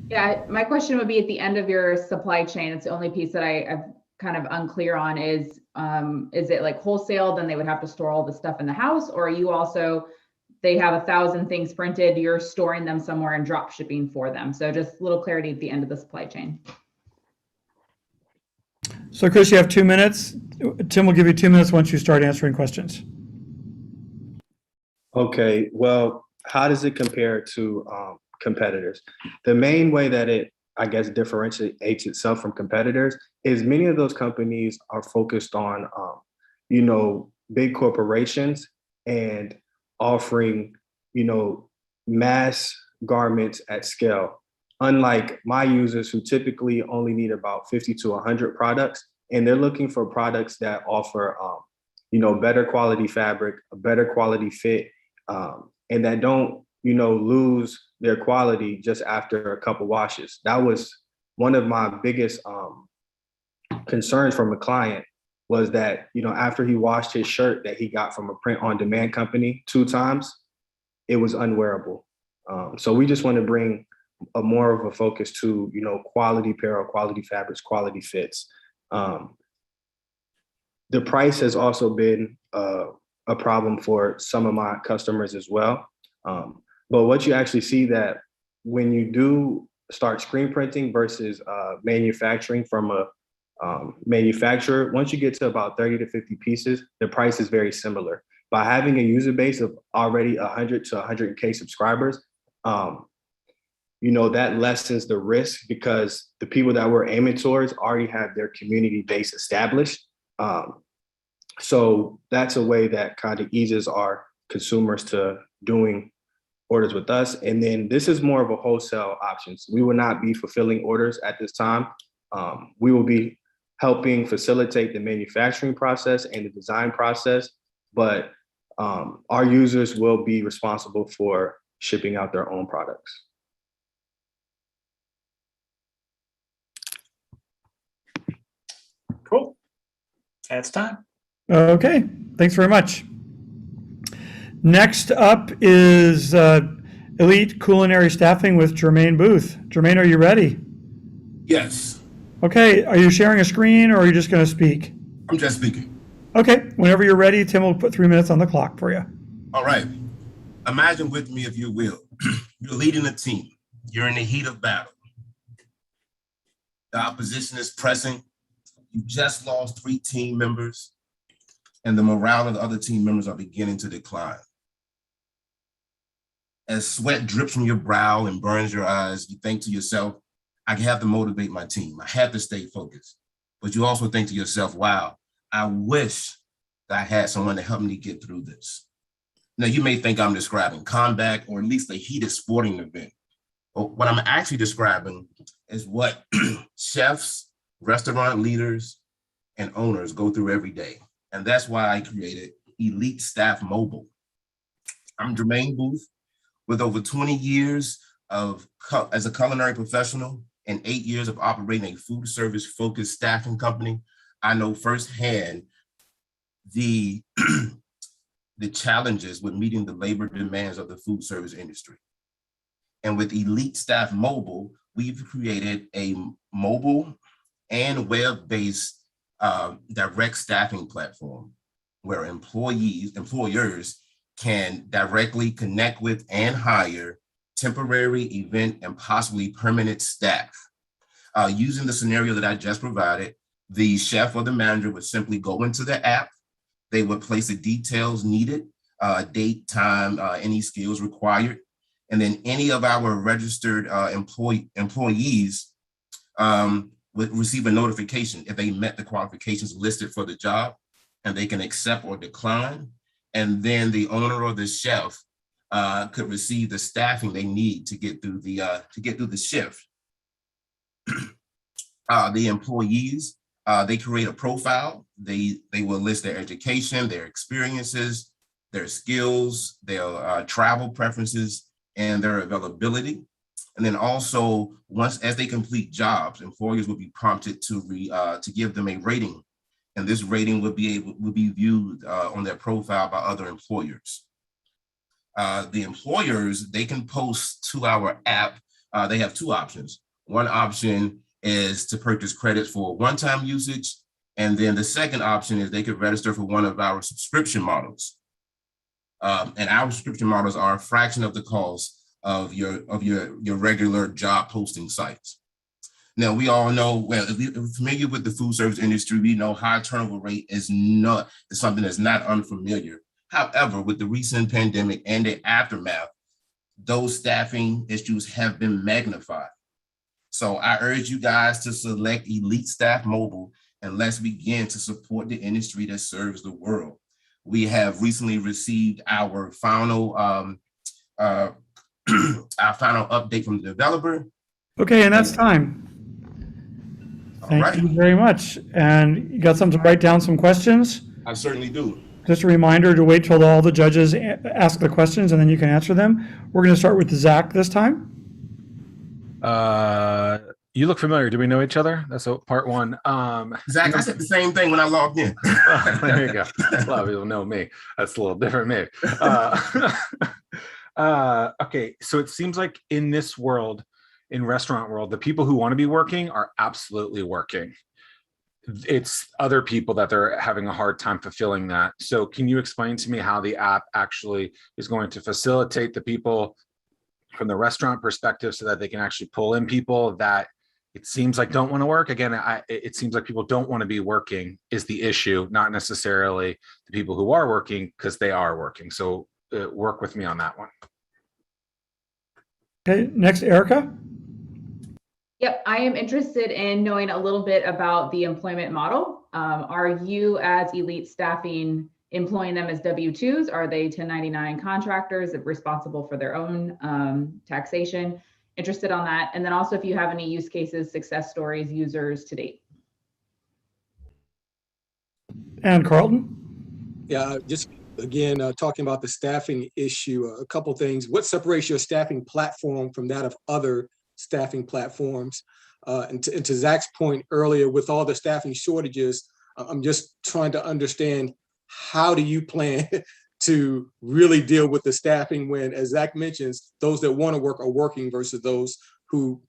Yeah, my question would be at the end of your supply chain. It's the only piece that I'm kind of unclear on is it like wholesale, then they would have to store all the stuff in the house, or are you also, they have 1,000 things printed, you're storing them somewhere and drop shipping for them? So just a little clarity at the end of the supply chain. So Chris, you have 2 minutes. Tim will give you 2 minutes once you start answering questions. Okay, well, how does it compare to competitors? The main way that it, I guess, differentiates itself from competitors is many of those companies are focused on, big corporations and offering, mass garments at scale. Unlike my users who typically only need about 50 to 100 products, and they're looking for products that offer, better quality fabric, a better quality fit, and that don't, lose their quality just after a couple washes. That was one of my biggest concerns from a client, was that, after he washed his shirt that he got from a print on demand company 2 times, it was unwearable. So we just want to bring a more of a focus to, quality apparel, quality fabrics, quality fits. The price has also been a problem for some of my customers as well. But what you actually see that when you do start screen printing versus manufacturing from a manufacturer, once you get to about 30 to 50 pieces, the price is very similar. By having a user base of already 100 to 100K subscribers, that lessens the risk because the people that we're aiming towards already have their community base established. So that's a way that kind of eases our consumers to doing orders with us. And then this is more of a wholesale option. So we will not be fulfilling orders at this time. We will be helping facilitate the manufacturing process and the design process, but our users will be responsible for shipping out their own products. Cool. That's time. Okay, thanks very much. Next up is Elite Culinary Staffing with Jermaine Booth. Jermaine, are you ready? Yes, Okay, are you sharing a screen or are you just going to speak? I'm just speaking. Okay, whenever you're ready, Tim will put 3 minutes on the clock for you. All right. Imagine with me, if you will, you're leading a team. You're in the heat of battle. The opposition is pressing. You just lost 3 team members, and the morale of the other team members are beginning to decline. As sweat drips from your brow and burns your eyes, you think to yourself, I have to motivate my team. I have to stay focused. But you also think to yourself, wow, I wish that I had someone to help me get through this. Now, you may think I'm describing combat or at least a heated sporting event. But what I'm actually describing is what chefs, restaurant leaders, and owners go through every day. And that's why I created Elite Staff Mobile. I'm Jermaine Booth, with over 20 years as a culinary professional and 8 years of operating a food service focused staffing company. I know firsthand the challenges with meeting the labor demands of the food service industry. And with Elite Staff Mobile, we've created a mobile and web-based direct staffing platform where employers can directly connect with and hire temporary, event, and possibly permanent staff. Using the scenario that I just provided, the chef or the manager would simply go into the app. They would place the details needed, date, time, any skills required. And then any of our registered employees would receive a notification if they met the qualifications listed for the job, and they can accept or decline. And then the owner or the chef could receive the staffing they need to get through the shift. The employees, they create a profile. They will list their education, their experiences, their skills, their travel preferences, and their availability. And then also, as they complete jobs, employers will be prompted to give them a rating, and this rating will be viewed on their profile by other employers. The employers, they can post to our app. They have 2 options. One option is to purchase credits for one-time usage, and then the second option is they could register for one of our subscription models. And our subscription models are a fraction of the cost of your regular job posting sites. Now, we all know, well, if you're familiar with the food service industry, we know high turnover rate is something that's not unfamiliar. However, with the recent pandemic and the aftermath, those staffing issues have been magnified. So I urge you guys to select Elite Staff Mobile, and let's begin to support the industry that serves the world. We have recently received our final our final update from the developer. Okay, and that's time. All Thank right, you very much. And you got something to write down some questions? I certainly do. Just a reminder to wait till all the judges ask the questions and then you can answer them. We're going to start with Zach this time. You look familiar. Do we know each other? That's part one. Zach, I said the same thing when I logged in. There you go. A lot of people know me. That's a little different, maybe. Okay, so it seems like in this world, in restaurant world, the people who want to be working are absolutely working. It's other people that they're having a hard time fulfilling that. So can you explain to me how the app actually is going to facilitate the people from the restaurant perspective so that they can actually pull in people that it seems like don't want to work? Again, it seems like people don't want to be working is the issue, not necessarily the people who are working because they are working. So work with me on that one. Okay, next, Erica. Yep, I am interested in knowing a little bit about the employment model. Are you as Elite Staffing employing them as W-2s? Are they 1099 contractors responsible for their own taxation? Interested on that. And then also if you have any use cases, success stories, users to date. And Carlton. Yeah, just again, talking about the staffing issue, a couple things. What separates your staffing platform from that of other staffing platforms? And to Zach's point earlier, with all the staffing shortages, I'm just trying to understand, how do you plan to really deal with the staffing when, as Zach mentions, those that want to work are working versus those who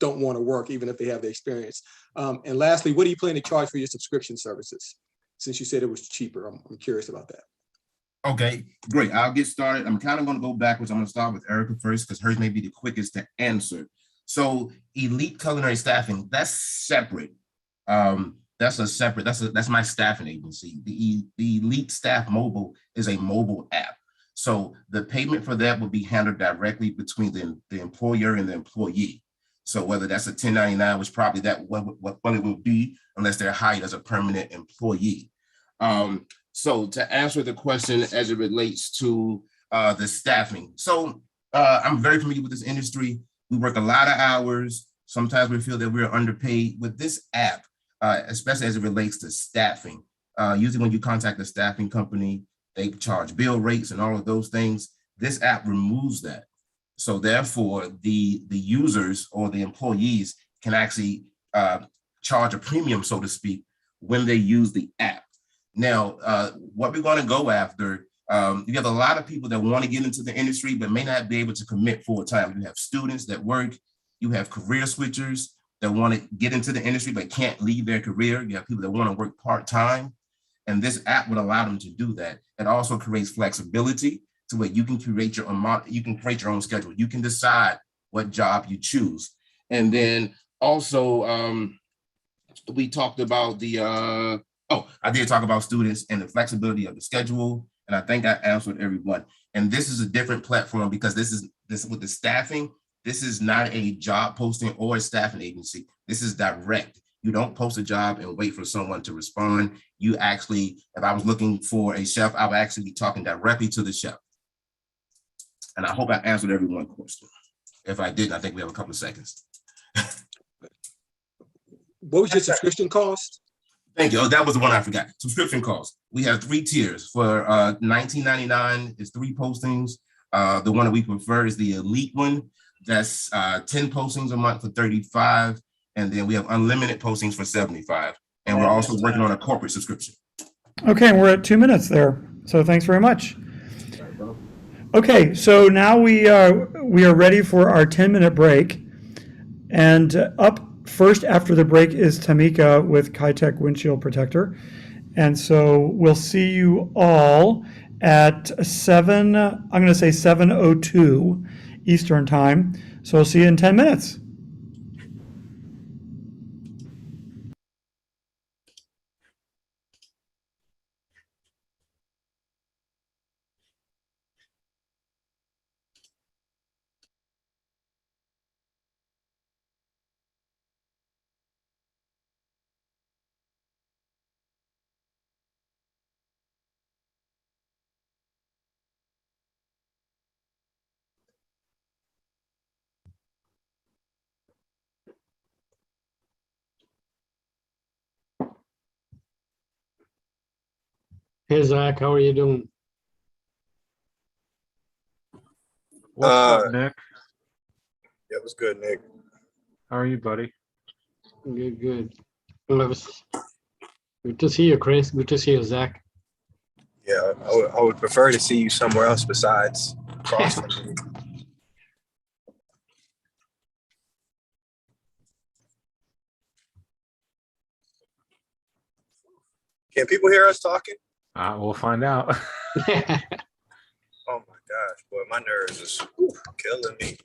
don't want to work, even if they have the experience? And lastly, what do you plan to charge for your subscription services? Since you said it was cheaper, I'm curious about that. Okay, great. I'll get started. I'm kind of going to go backwards. I'm going to start with Erica first because hers may be the quickest to answer. So Elite Culinary Staffing, that's separate. That's my staffing agency. The Elite Staff Mobile is a mobile app. So the payment for that will be handled directly between the employer and the employee. So whether that's a 1099, which probably what it will be, unless they're hired as a permanent employee. So to answer the question as it relates to the staffing. So I'm very familiar with this industry. We work a lot of hours. Sometimes we feel that we're underpaid. With this app, especially as it relates to staffing, usually when you contact a staffing company, they charge bill rates and all of those things. This app removes that. So therefore, the users or the employees can actually charge a premium, so to speak, when they use the app. Now, what we're going to go after, you have a lot of people that want to get into the industry, but may not be able to commit full time. You have students that work, you have career switchers that want to get into the industry, but can't leave their career. You have people that want to work part-time, and this app would allow them to do that. It also creates flexibility to where you can create your own schedule. You can decide what job you choose. And then also, we talked about I did talk about students and the flexibility of the schedule. And I think I answered everyone. And this is a different platform because this with the staffing, this is not a job posting or a staffing agency. This is direct. You don't post a job and wait for someone to respond. You actually, if I was looking for a chef, I would actually be talking directly to the chef. And I hope I answered everyone's question. If I didn't, I think we have a couple of seconds. What was your subscription cost? Thank you. Oh, that was the one I forgot. Subscription cost. We have 3 tiers. For $19.99 is 3 postings. The one that we prefer is the Elite one. That's 10 postings a month for $35. And then we have unlimited postings for $75. And we're also working on a corporate subscription. Okay, we're at 2 minutes there. So thanks very much. Okay, so now we are ready for our 10-minute break. And up first after the break is Tamika with Kitech Windshield Protector. And so we'll see you all at 7:02 Eastern Time. So we'll see you in 10 minutes. Hey Zach, how are you doing? What's up, Nick? Yeah, it was good, Nick. How are you, buddy? Good, good. Well, good to see you, Chris. Good to see you, Zach. Yeah, I would prefer to see you somewhere else besides across from me. Can people hear us talking? We'll find out. Oh my gosh, boy, my nerves is killing me.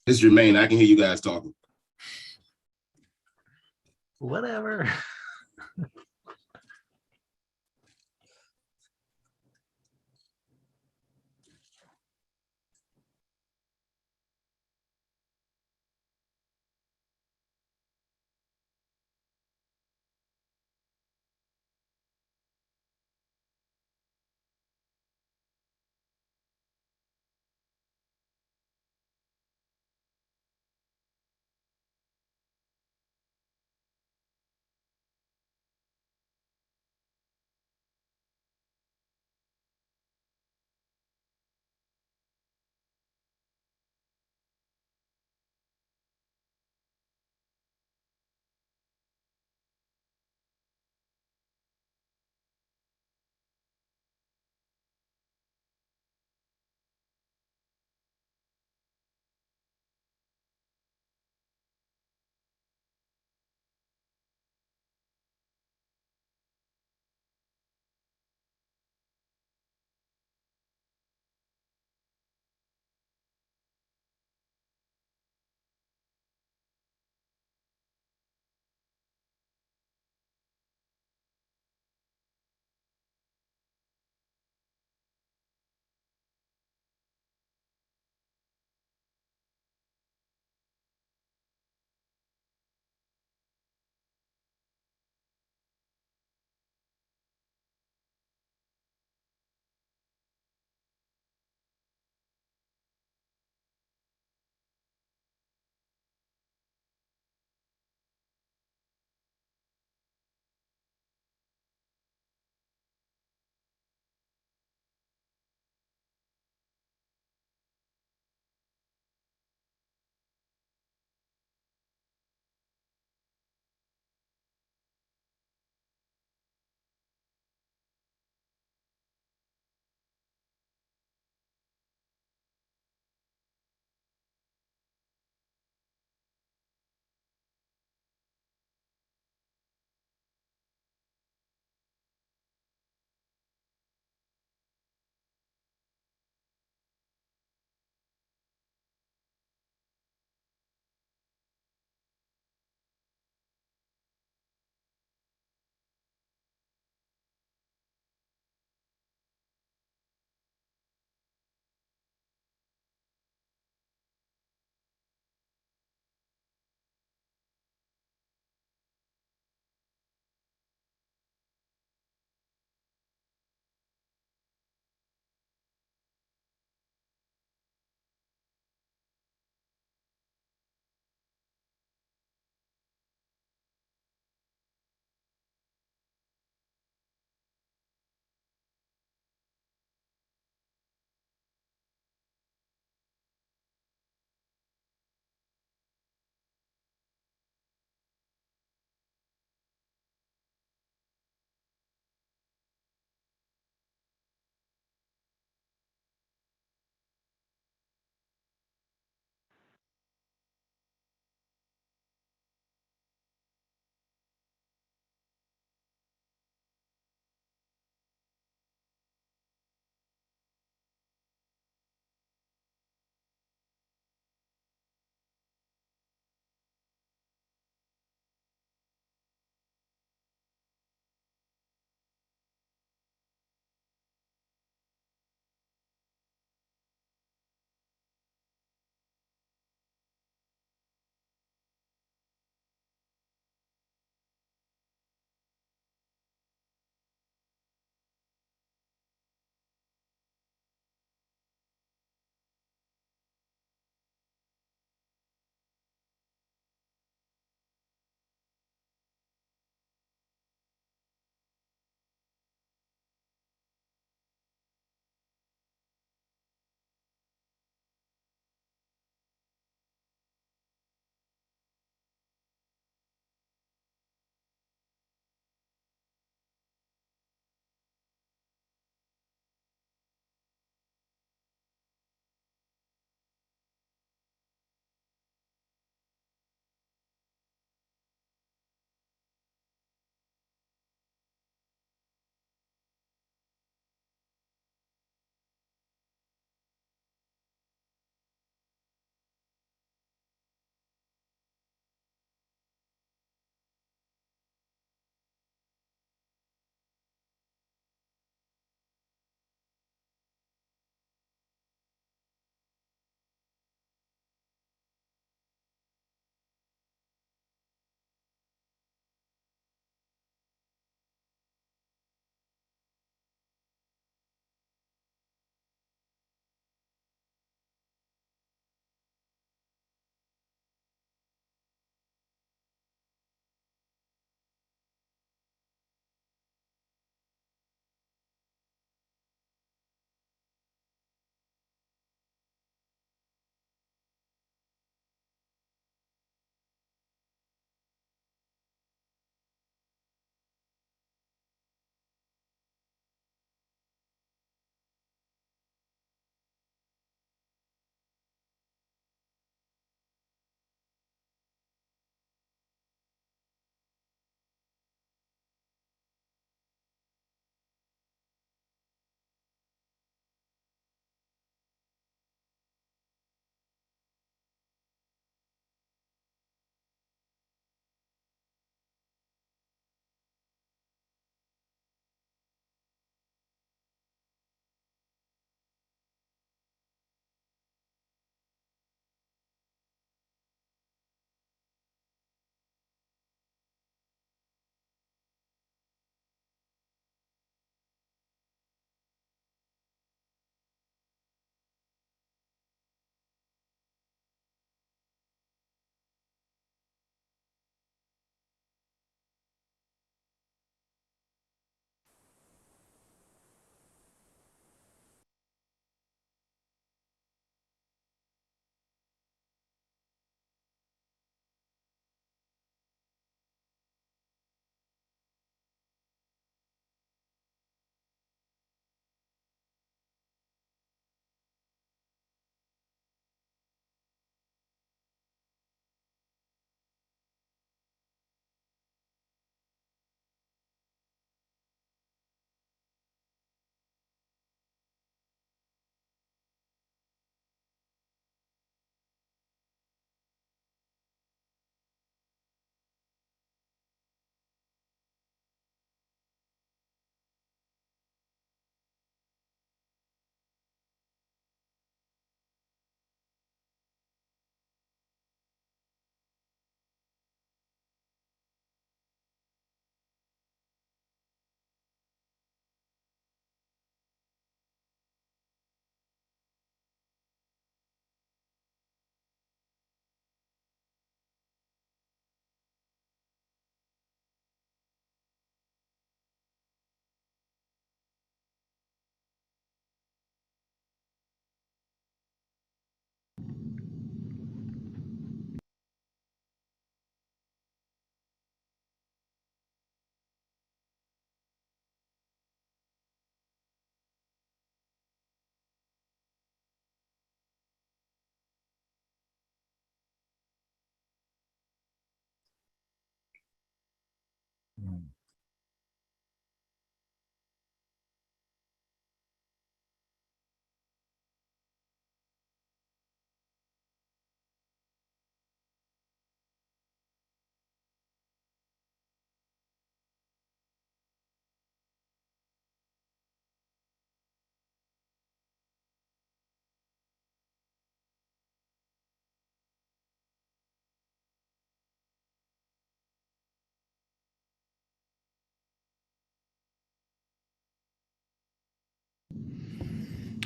This is Jermaine. I can hear you guys talking. Whatever.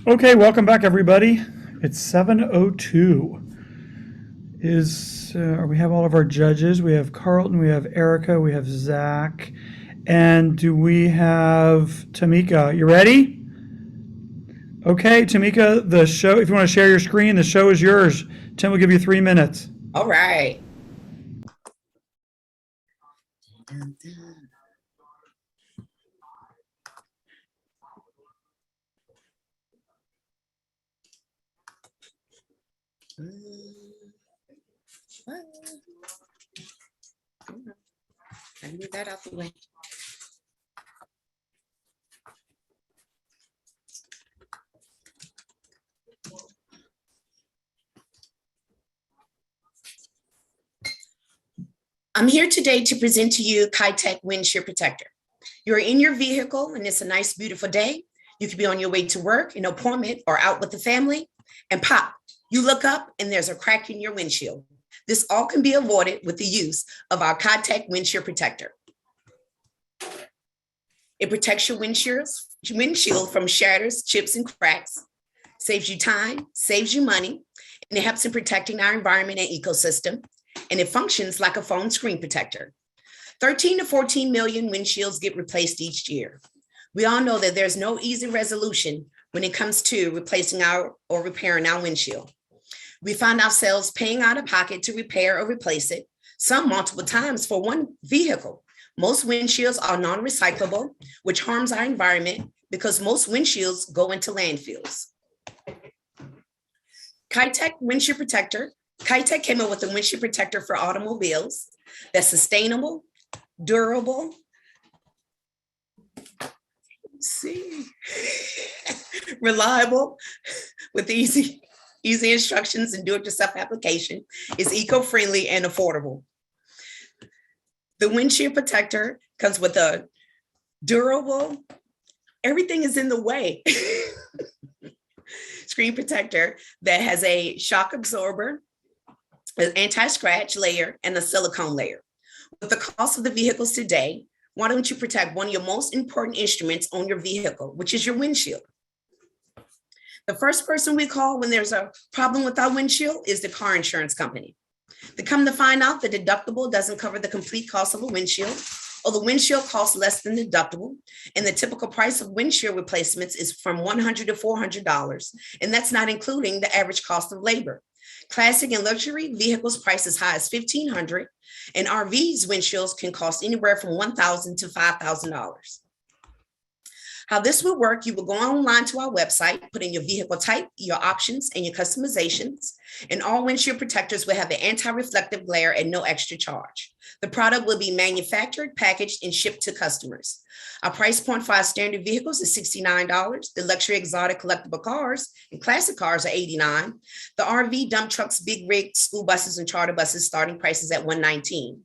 Okay, welcome back, everybody. It's 7:02. We have all of our judges. We have Carlton, we have Erica, we have Zach, and do we have Tamika? You ready? Okay, Tamika, the show, if you want to share your screen, the show is yours. Tim will give you 3 minutes. All right. Gotta get that out the way. I'm here today to present to you Kitech Windshield Protector. You're in your vehicle and it's a nice, beautiful day. You could be on your way to work, an appointment, or out with the family, and pop, you look up and there's a crack in your windshield. This all can be avoided with the use of our Kitech Windshield Protector. It protects your windshield from shatters, chips, and cracks, saves you time, saves you money, and it helps in protecting our environment and ecosystem. And it functions like a phone screen protector. 13 to 14 million windshields get replaced each year. We all know that there's no easy resolution when it comes to replacing or repairing our windshield. We find ourselves paying out of pocket to repair or replace it, some multiple times for one vehicle. Most windshields are non-recyclable, which harms our environment because most windshields go into landfills. Kitech Windshield Protector. Kitech came up with a windshield protector for automobiles that's sustainable, durable, reliable, with easy instructions and do-it-yourself application, is eco-friendly and affordable. The windshield protector comes with a durable, everything is in the way, screen protector that has a shock absorber, an anti-scratch layer, and a silicone layer. With the cost of the vehicles today, why don't you protect one of your most important instruments on your vehicle, which is your windshield? The first person we call when there's a problem with our windshield is the car insurance company. They come to find out the deductible doesn't cover the complete cost of a windshield, or the windshield costs less than the deductible, and the typical price of windshield replacements is from $100 to $400, and that's not including the average cost of labor. Classic and luxury vehicles price as high as $1,500, and RVs windshields can cost anywhere from $1,000 to $5,000. How this will work, you will go online to our website, put in your vehicle type, your options, and your customizations, and all windshield protectors will have an anti-reflective glare at no extra charge. The product will be manufactured, packaged, and shipped to customers. Our price point for our standard vehicles is $69. The luxury exotic collectible cars and classic cars are $89. The RV, dump trucks, big rigs, school buses, and charter buses starting prices at $119.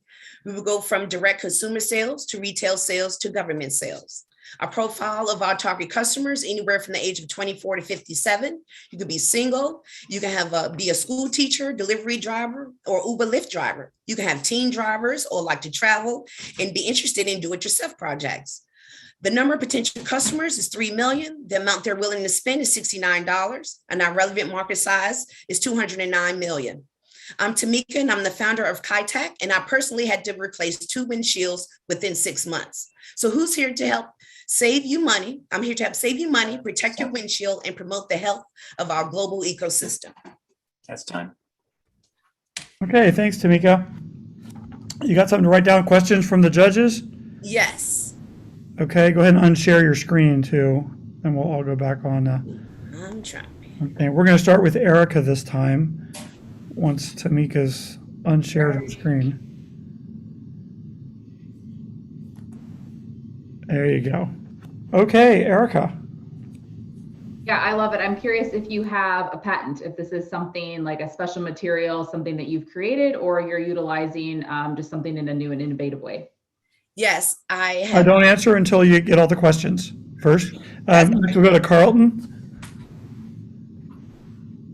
We will go from direct consumer sales to retail sales to government sales. Our profile of our target customers, anywhere from the age of 24 to 57. You could be single. You can be a school teacher, delivery driver, or Uber Lyft driver. You can have teen drivers or like to travel and be interested in do-it-yourself projects. The number of potential customers is 3 million. The amount they're willing to spend is $69, and our relevant market size is 209 million. I'm Tamika, and I'm the founder of Kitech, and I personally had to replace 2 windshields within 6 months. So who's here to help save you money? I'm here to help save you money, protect your windshield, and promote the health of our global ecosystem. That's time. Okay, thanks, Tamika. You got something to write down, questions from the judges? Yes. Okay, go ahead and unshare your screen too, and we'll all go back on. I'm trying. Okay, we're going to start with Erica this time, once Tamika's unshared her screen. There you go. Okay, Erica. Yeah, I love it. I'm curious if you have a patent, if this is something like a special material, something that you've created, or you're utilizing just something in a new and innovative way. Yes, I have. Don't answer until you get all the questions first. Next we'll go to Carlton.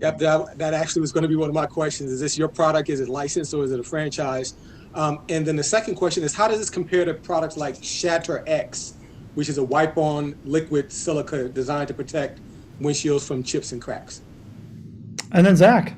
Yep, that actually was going to be one of my questions. Is this your product? Is it licensed or is it a franchise? And then the second question is, how does this compare to products like Shatter X, which is a wipe-on liquid silica designed to protect windshields from chips and cracks? And then Zach.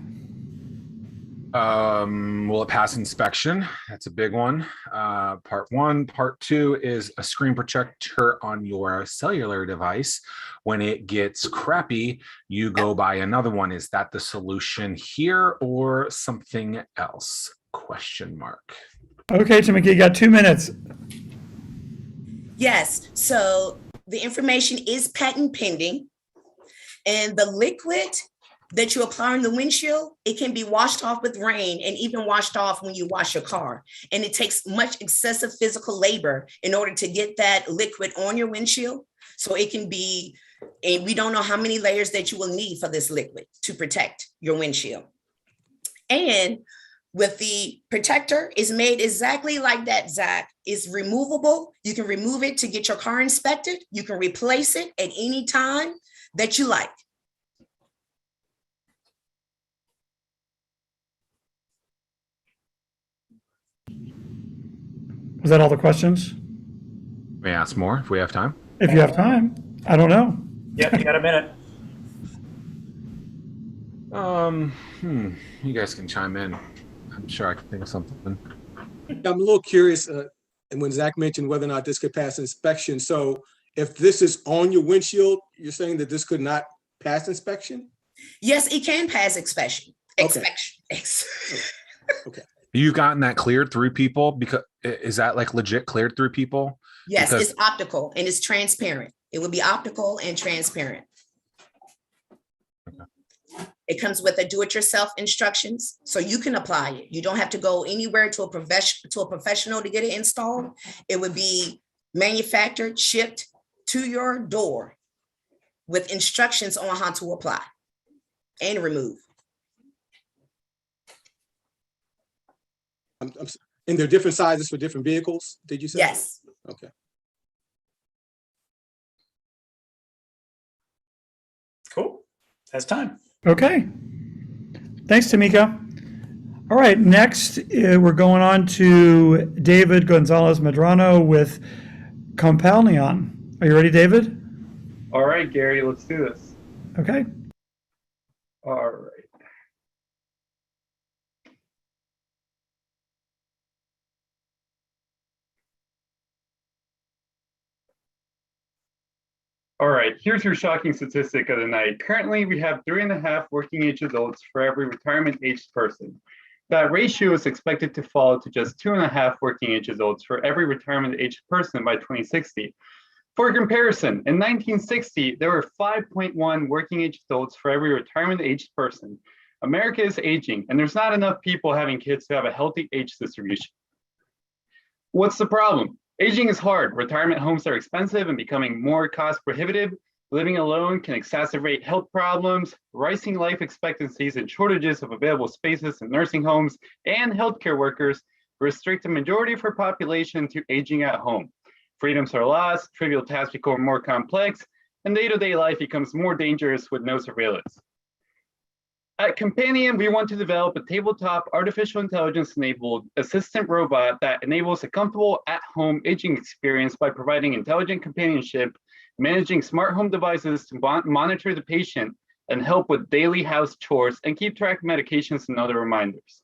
Will it pass inspection? That's a big one. Part one. Part two is a screen protector on your cellular device. When it gets crappy, you go buy another one. Is that the solution here or something else? Question mark. Okay, Tamika, you got 2 minutes. Yes, so the information is patent pending, and the liquid that you apply on the windshield, it can be washed off with rain and even washed off when you wash your car. And it takes much excessive physical labor in order to get that liquid on your windshield. So it can be, and we don't know how many layers that you will need for this liquid to protect your windshield. And with the protector, is made exactly like that, Zach. It's removable. You can remove it to get your car inspected. You can replace it at any time that you like. Was that all the questions? May I ask more if we have time? If you have time, I don't know. Yep, you got a minute. You guys can chime in. I'm sure I can think of something. I'm a little curious, and when Zach mentioned whether or not this could pass inspection. So if this is on your windshield, you're saying that this could not pass inspection? Yes, it can pass inspection. Okay. Okay. You've gotten that cleared through people? Because is that like legit cleared through people? Yes, Because it's optical and it's transparent. It would be optical and transparent. It comes with a do-it-yourself instructions, so you can apply it. You don't have to go anywhere to a professional to get it installed. It would be manufactured, shipped to your door with instructions on how to apply and remove. And they're different sizes for different vehicles, did you say? Yes. Okay. Cool. That's time. Okay. Thanks, Tamika. All right, next we're going on to David Gonzalez Medrano with Companion. Are you ready, David? All right, Gary, let's do this. Okay. All right. All right, here's your shocking statistic of the night. Currently, we have 3.5 working age adults for every retirement aged person. That ratio is expected to fall to just 2.5 working age adults for every retirement aged person by 2060. For comparison, in 1960, there were 5.1 working age adults for every retirement aged person. America is aging, and there's not enough people having kids to have a healthy age distribution. What's the problem? Aging is hard. Retirement homes are expensive and becoming more cost prohibitive. Living alone can exacerbate health problems. Rising life expectancies and shortages of available spaces in nursing homes and healthcare workers restrict the majority of our population to aging at home. Freedoms are lost, trivial tasks become more complex, and day-to-day life becomes more dangerous with no surveillance. At Companion, we want to develop a tabletop artificial intelligence-enabled assistant robot that enables a comfortable at-home aging experience by providing intelligent companionship, managing smart home devices to monitor the patient and help with daily house chores and keep track of medications and other reminders.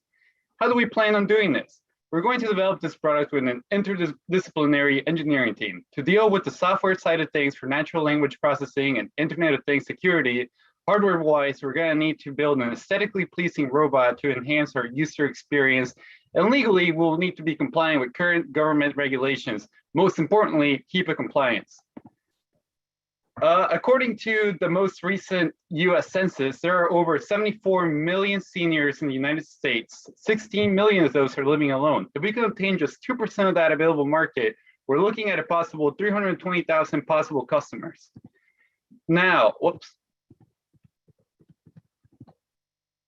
How do we plan on doing this? We're going to develop this product with an interdisciplinary engineering team to deal with the software side of things for natural language processing and Internet of Things security. Hardware-wise, we're going to need to build an aesthetically pleasing robot to enhance our user experience. And legally, we'll need to be compliant with current government regulations. Most importantly, HIPAA compliance. According to the most recent US Census, there are over 74 million seniors in the United States. 16 million of those are living alone. If we can obtain just 2% of that available market, we're looking at a possible 320,000 possible customers. Now,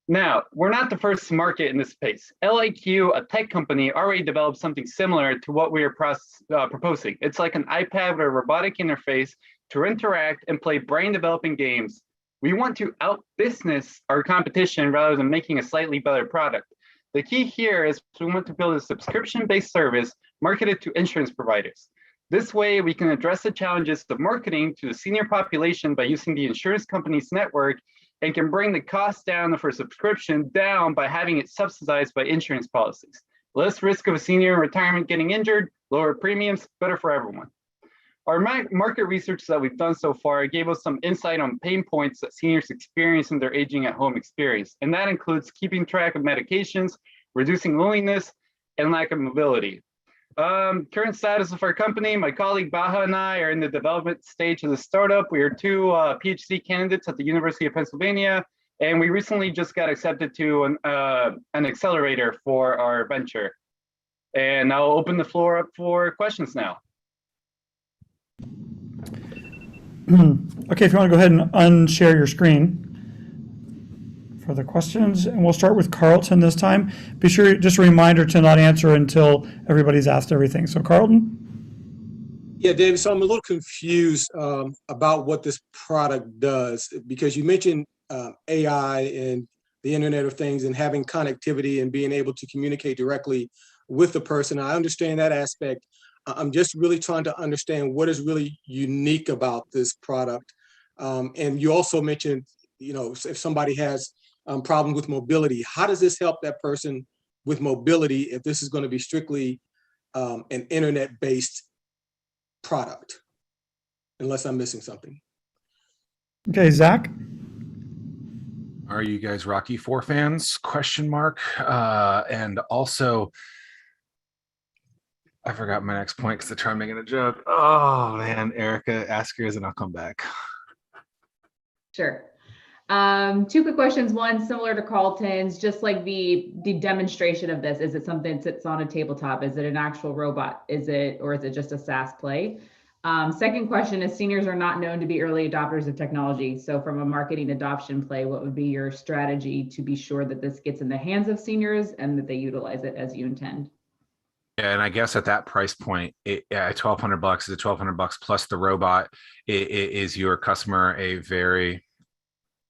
Now, we're not the first to market in this space. LIQ, a tech company, already developed something similar to what we are proposing. It's like an iPad with a robotic interface to interact and play brain-developing games. We want to out-business our competition rather than making a slightly better product. The key here is we want to build a subscription-based service marketed to insurance providers. This way, we can address the challenges of marketing to the senior population by using the insurance company's network and can bring the cost down for subscription down by having it subsidized by insurance policies. Less risk of a senior in retirement getting injured, lower premiums, better for everyone. Our market research that we've done so far gave us some insight on pain points that seniors experience in their aging at home experience. And that includes keeping track of medications, reducing loneliness, and lack of mobility. Current status of our company, my colleague Baha and I are in the development stage of the startup. We are two PhD candidates at the University of Pennsylvania, and we recently just got accepted to an accelerator for our venture. And I'll open the floor up for questions now. Okay, if you want to go ahead and unshare your screen for the questions, and we'll start with Carlton this time. Be sure, just a reminder to not answer until everybody's asked everything. So Carlton? Yeah, David, so I'm a little confused about what this product does, because you mentioned AI and the Internet of Things and having connectivity and being able to communicate directly with the person. I understand that aspect. I'm just really trying to understand what is really unique about this product. And you also mentioned, you know, if somebody has problems with mobility, how does this help that person with mobility if this is going to be strictly an internet-based product, unless I'm missing something? Okay, Zach? Are you guys Rocky IV fans? Question mark. And also, I forgot my next point because I tried making a joke. Oh man, Erica, ask yours and I'll come back. Sure. Two quick questions. One, similar to Carlton's, just like the demonstration of this. Is it something that sits on a tabletop? Is it an actual robot? Is it just a SaaS play? Second question is, seniors are not known to be early adopters of technology. So from a marketing adoption play, what would be your strategy to be sure that this gets in the hands of seniors and that they utilize it as you intend? Yeah, and I guess at that price point, $1,200 is $1,200 plus the robot. Is your customer a very,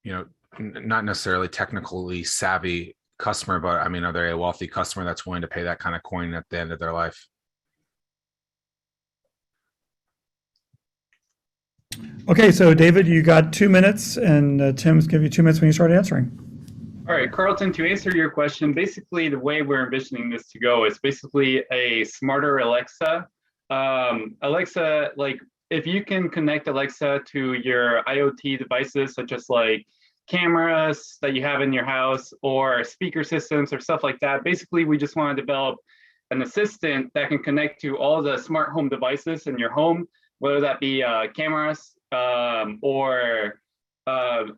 you know, not necessarily technically savvy customer, but I mean, are they a wealthy customer that's willing to pay that kind of coin at the end of their life? Okay, so David, you got 2 minutes, and Tim's give you 2 minutes when you start answering. All right, Carlton, to answer your question, basically the way we're envisioning this to go is basically a smarter Alexa. Alexa, like if you can connect Alexa to your IoT devices, such as like cameras that you have in your house or speaker systems or stuff like that, basically we just want to develop an assistant that can connect to all the smart home devices in your home, whether that be cameras or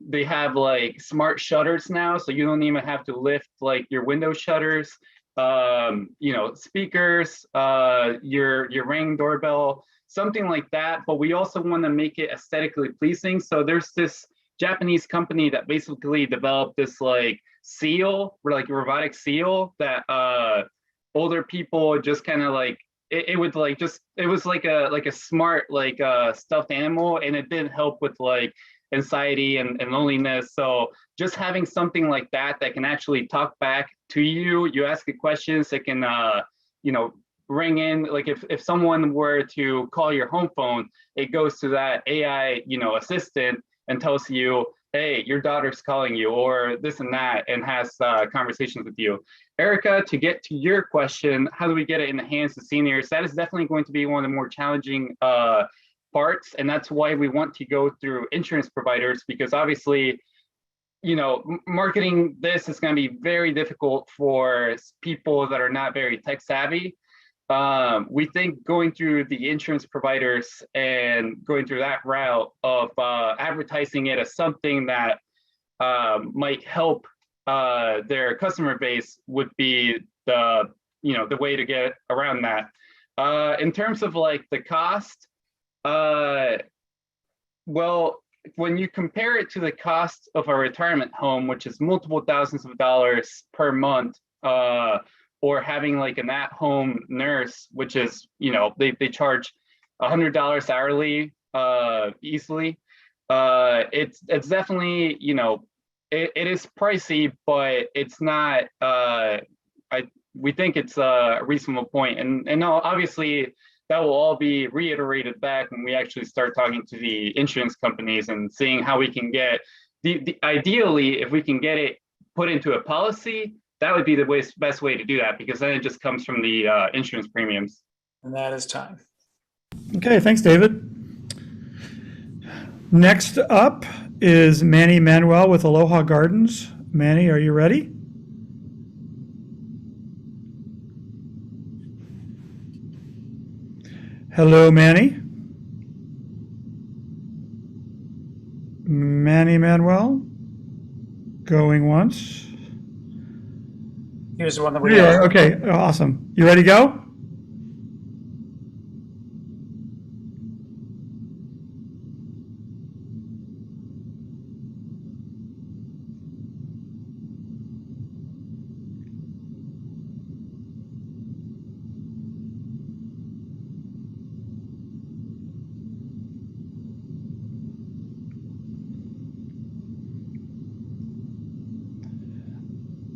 they have like smart shutters now, so you don't even have to lift like your window shutters, you know, speakers, your Ring doorbell, something like that. But we also want to make it aesthetically pleasing. So there's this Japanese company that basically developed this like seal, like a robotic seal that older people just kind of like, it would like just, it was like a smart like stuffed animal, and it did help with like anxiety and loneliness. So just having something like that can actually talk back to you. You ask it questions, it can you know, ring in, like if someone were to call your home phone, it goes to that AI, you know, assistant and tells you, hey, your daughter's calling you, or this and that, and has conversations with you. Erica, to get to your question, how do we get it in the hands of seniors? That is definitely going to be one of the more challenging parts, and that's why we want to go through insurance providers, because obviously, you know, marketing this is going to be very difficult for people that are not very tech savvy. We think going through the insurance providers and going through that route of advertising it as something that might help their customer base would be the, you know, the way to get around that. In terms of like the cost, well, when you compare it to the cost of a retirement home, which is multiple thousands of dollars per month, or having like an at-home nurse, which is, you know, they charge $100 hourly easily. It's definitely, you know, it is pricey, but it's not. We think it's a reasonable point, and obviously that will all be reiterated back when we actually start talking to the insurance companies and seeing how we can get ideally, if we can get it put into a policy, that would be the best way to do that, because then it just comes from the insurance premiums. And that is time. Okay, thanks, David. Next up is Manny Manuel with Aloha Gardens. Manny, are you ready? Hello, Manny. Manny Manuel, going once. Here's the one that Here we you have. are. Okay, awesome. You ready to go?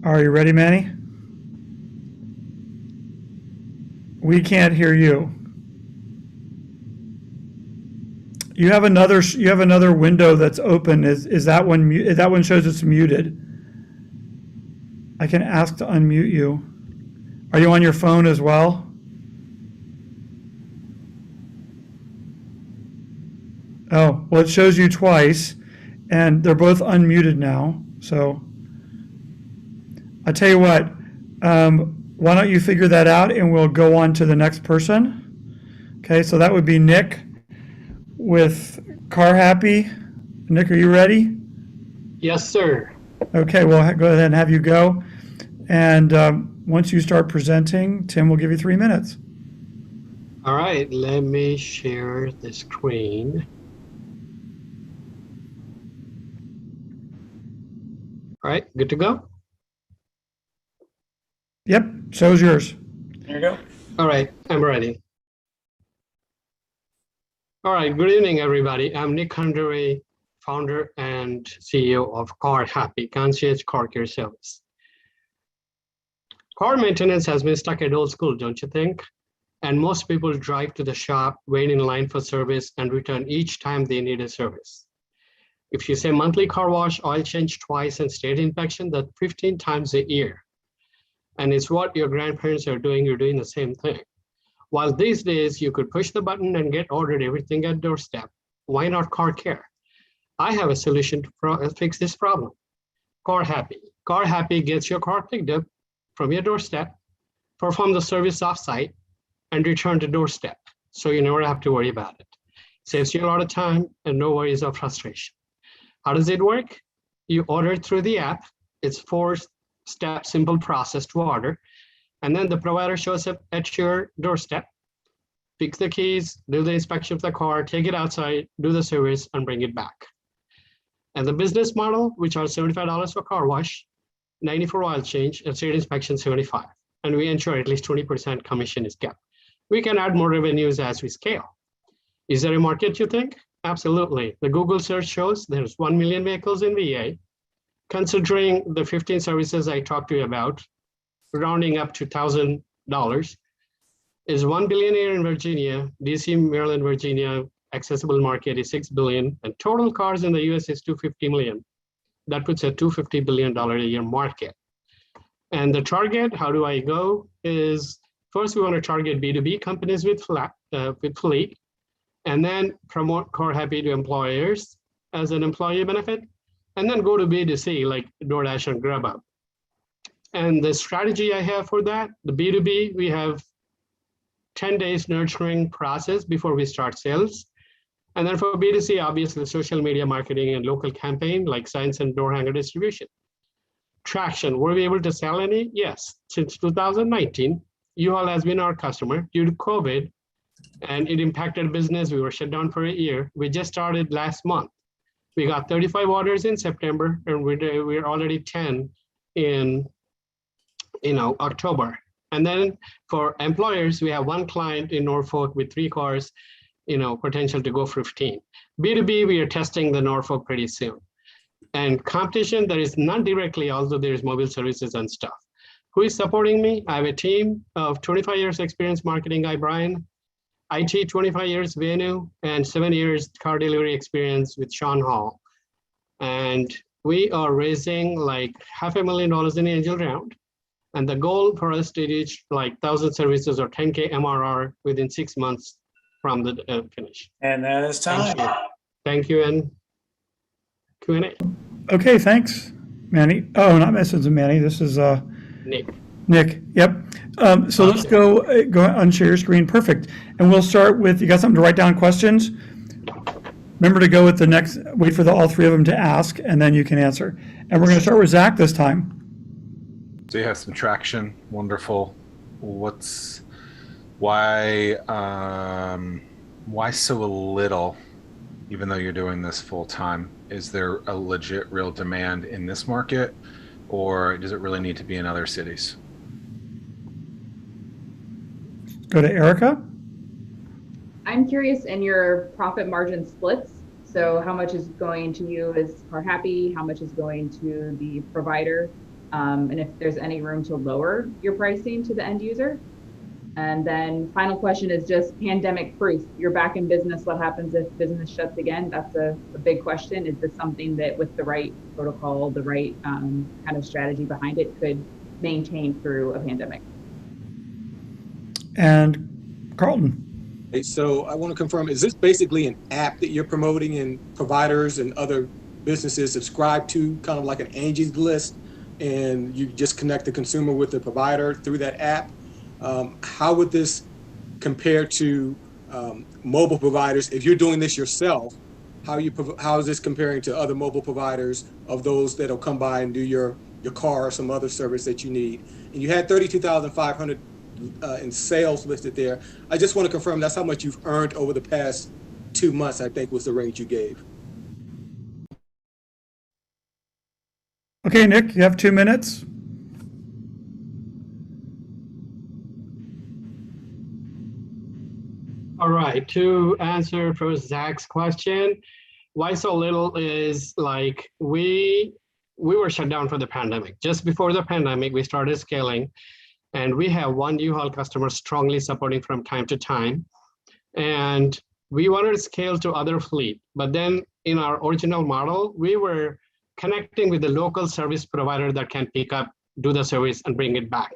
Are you ready, Manny? We can't hear you. You have another window that's open. Is that one that one shows it's muted? I can ask to unmute you. Are you on your phone as well? Oh, well, it shows you twice, and they're both unmuted now. So I tell you what, why don't you figure that out and we'll go on to the next person. Okay, so that would be Nick with Car Happy. Nick, are you ready? Yes, sir. Okay, we'll go ahead and have you go. And once you start presenting, Tim will give you 3 minutes. All right, let me share the screen. All right, good to go? Yep, show's yours. There you go. All right, I'm ready. All right, good evening, everybody. I'm Nick Hunderay, founder and CEO of Car Happy, concierge car care service. Car maintenance has been stuck at old school, don't you think? And most people drive to the shop, wait in line for service, and return each time they need a service. If you say monthly car wash, oil change twice, and state inspection, that's 15 times a year. And it's what your grandparents are doing, you're doing the same thing. While these days you could push the button and get ordered everything at doorstep, why not car care? I have a solution to fix this problem. Car Happy. Car Happy gets your car picked up from your doorstep, perform the service offsite, and return to doorstep. So you never have to worry about it. Saves you a lot of time and no worries or frustration. How does it work? You order through the app. It's 4-step simple process to order. And then the provider shows up at your doorstep, pick the keys, do the inspection of the car, take it outside, do the service, and bring it back. And the business model, we charge $75 for car wash, $90 for oil change, and state inspection $75. And we ensure at least 20% commission is kept. We can add more revenues as we scale. Is there a market, you think? Absolutely. The Google search shows there's 1 million vehicles in VA. Considering the 15 services I talked to you about, rounding up to $1,000, is 1 billion here in Virginia, DC, Maryland, Virginia, accessible market is 6 billion, and total cars in the US is 250 million. That puts a $250 billion a year market. And the target, how do I go, is first we want to target B2B companies with fleet, and then promote Car Happy to employers as an employee benefit, and then go to B2C like DoorDash and Grubhub. And the strategy I have for that, the B2B, we have 10 days nurturing process before we start sales. And then for B2C, obviously social media marketing and local campaign like signs and door hanger distribution. Traction, were we able to sell any? Yes, since 2019, U-Haul has been our customer due to COVID, and it impacted business. We were shut down for a year. We just started last month. We got 35 orders in September, and we're already 10 in October. And then for employers, we have one client in Norfolk with 3 cars, potential to go 15. B2B, we are testing the Norfolk pretty soon. And competition, there is none directly, although there's mobile services and stuff. Who is supporting me? I have a team of 25 years experience marketing guy, Brian. IT 25 years venue and 7 years car delivery experience with Sean Hall. And we are raising like $500,000 in angel round. And the goal for us to reach like 1,000 services or 10K MRR within 6 months from the finish. And that is time. Thank you, and Q&A. Okay, thanks, Manny. Oh, not Mrs. Manny. This is Nick. Nick. Yep. So let's go unshare your screen. Perfect. And we'll start with, you got something to write down questions? Remember to go with the next, wait for all three of them to ask, and then you can answer. And we're going to start with Zach this time. So you have some traction. Wonderful. Why so little, even though you're doing this full time? Is there a legit real demand in this market, or does it really need to be in other cities? Go to Erica. I'm curious in your profit margin splits. So how much is going to you as Car Happy? How much is going to the provider? And if there's any room to lower your pricing to the end user? And then final question is just pandemic proof. You're back in business. What happens if business shuts again? That's a big question. Is this something that with the right protocol, the right kind of strategy behind it could maintain through a pandemic? And Carlton. Hey, so I want to confirm, is this basically an app that you're promoting and providers and other businesses subscribe to, kind of like an Angie's List, and you just connect the consumer with the provider through that app? How would this compare to mobile providers? If you're doing this yourself, how is this comparing to other mobile providers of those that'll come by and do your car or some other service that you need? And you had 32,500 in sales listed there. I just want to confirm that's how much you've earned over the past 2 months, I think was the range you gave. Okay, Nick, you have 2 minutes. All right, to answer first Zach's question, why so little is like we were shut down for the pandemic. Just before the pandemic, we started scaling, and we have one U-Haul customer strongly supporting from time to time. And we wanted to scale to other fleet, but then in our original model, we were connecting with the local service provider that can pick up, do the service, and bring it back.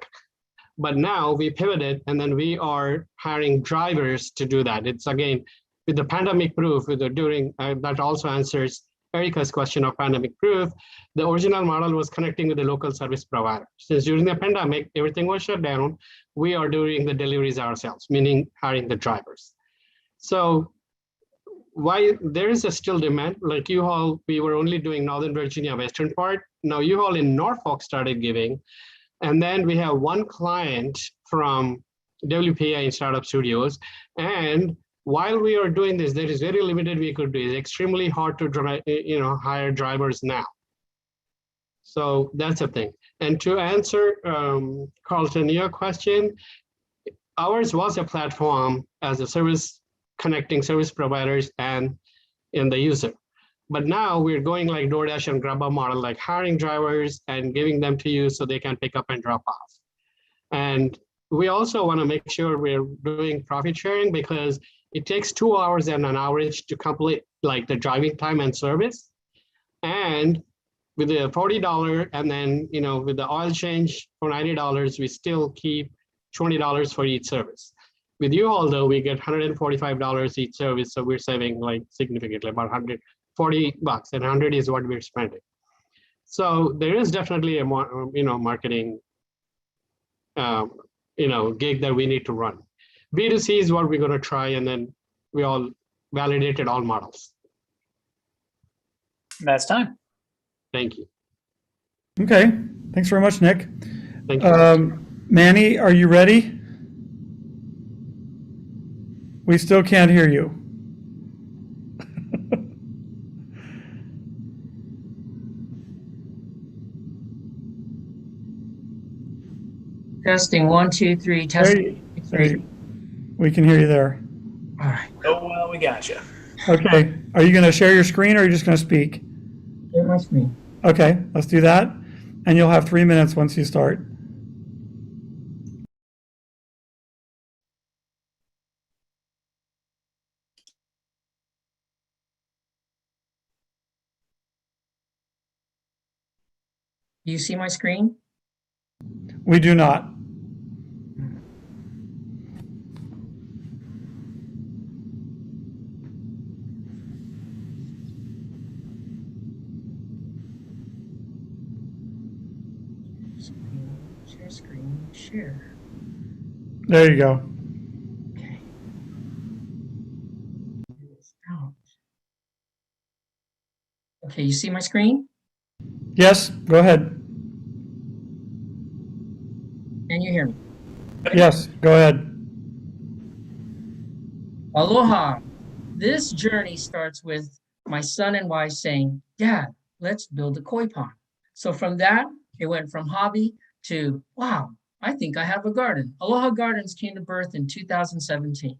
But now we pivoted, and then we are hiring drivers to do that. It's again, with the pandemic proof, that also answers Erica's question of pandemic proof. The original model was connecting with the local service provider. Since during the pandemic, everything was shut down, we are doing the deliveries ourselves, meaning hiring the drivers. So why there is a still demand, like U-Haul, we were only doing Northern Virginia, western part. Now U-Haul in Norfolk started giving. And then we have one client from WPI in Startup Studios. And while we are doing this, there is very limited we could do. It's extremely hard to hire drivers now. So that's a thing. And to answer Carlton, your question, ours was a platform as a service connecting service providers and in the user. But now we're going like DoorDash and Grubhub model, like hiring drivers and giving them to you so they can pick up and drop off. And we also want to make sure we're doing profit sharing because it takes 2 hours and an average to complete like the driving time and service. And with the $40 and then, with the oil change for $90, we still keep $20 for each service. With U-Haul though, we get $145 each service. So we're saving like significantly about $140 and 100 is what we're spending. So there is definitely a marketing gig that we need to run. B2C is what we're going to try, and then we all validated all models. That's time. Thank you. Okay, thanks very much, Nick. Thank you. Manny, are you ready? We still can't hear you. Testing 1, 2, 3. Testing. We can hear you there. All right. Oh, well, we got you. Okay. Are you going to share your screen or are you just going to speak? Share my screen. Okay, let's do that. And you'll have 3 minutes once you start. Do you see my screen? We do not. Share screen, share. There you go. Okay. Out. Okay, you see my screen? Yes, go ahead. Can you hear me? Yes, go ahead. Aloha. This journey starts with my son and wife saying, Dad, let's build a koi pond. So from that, it went from hobby to, wow, I think I have a garden. Aloha Gardens came to birth in 2017.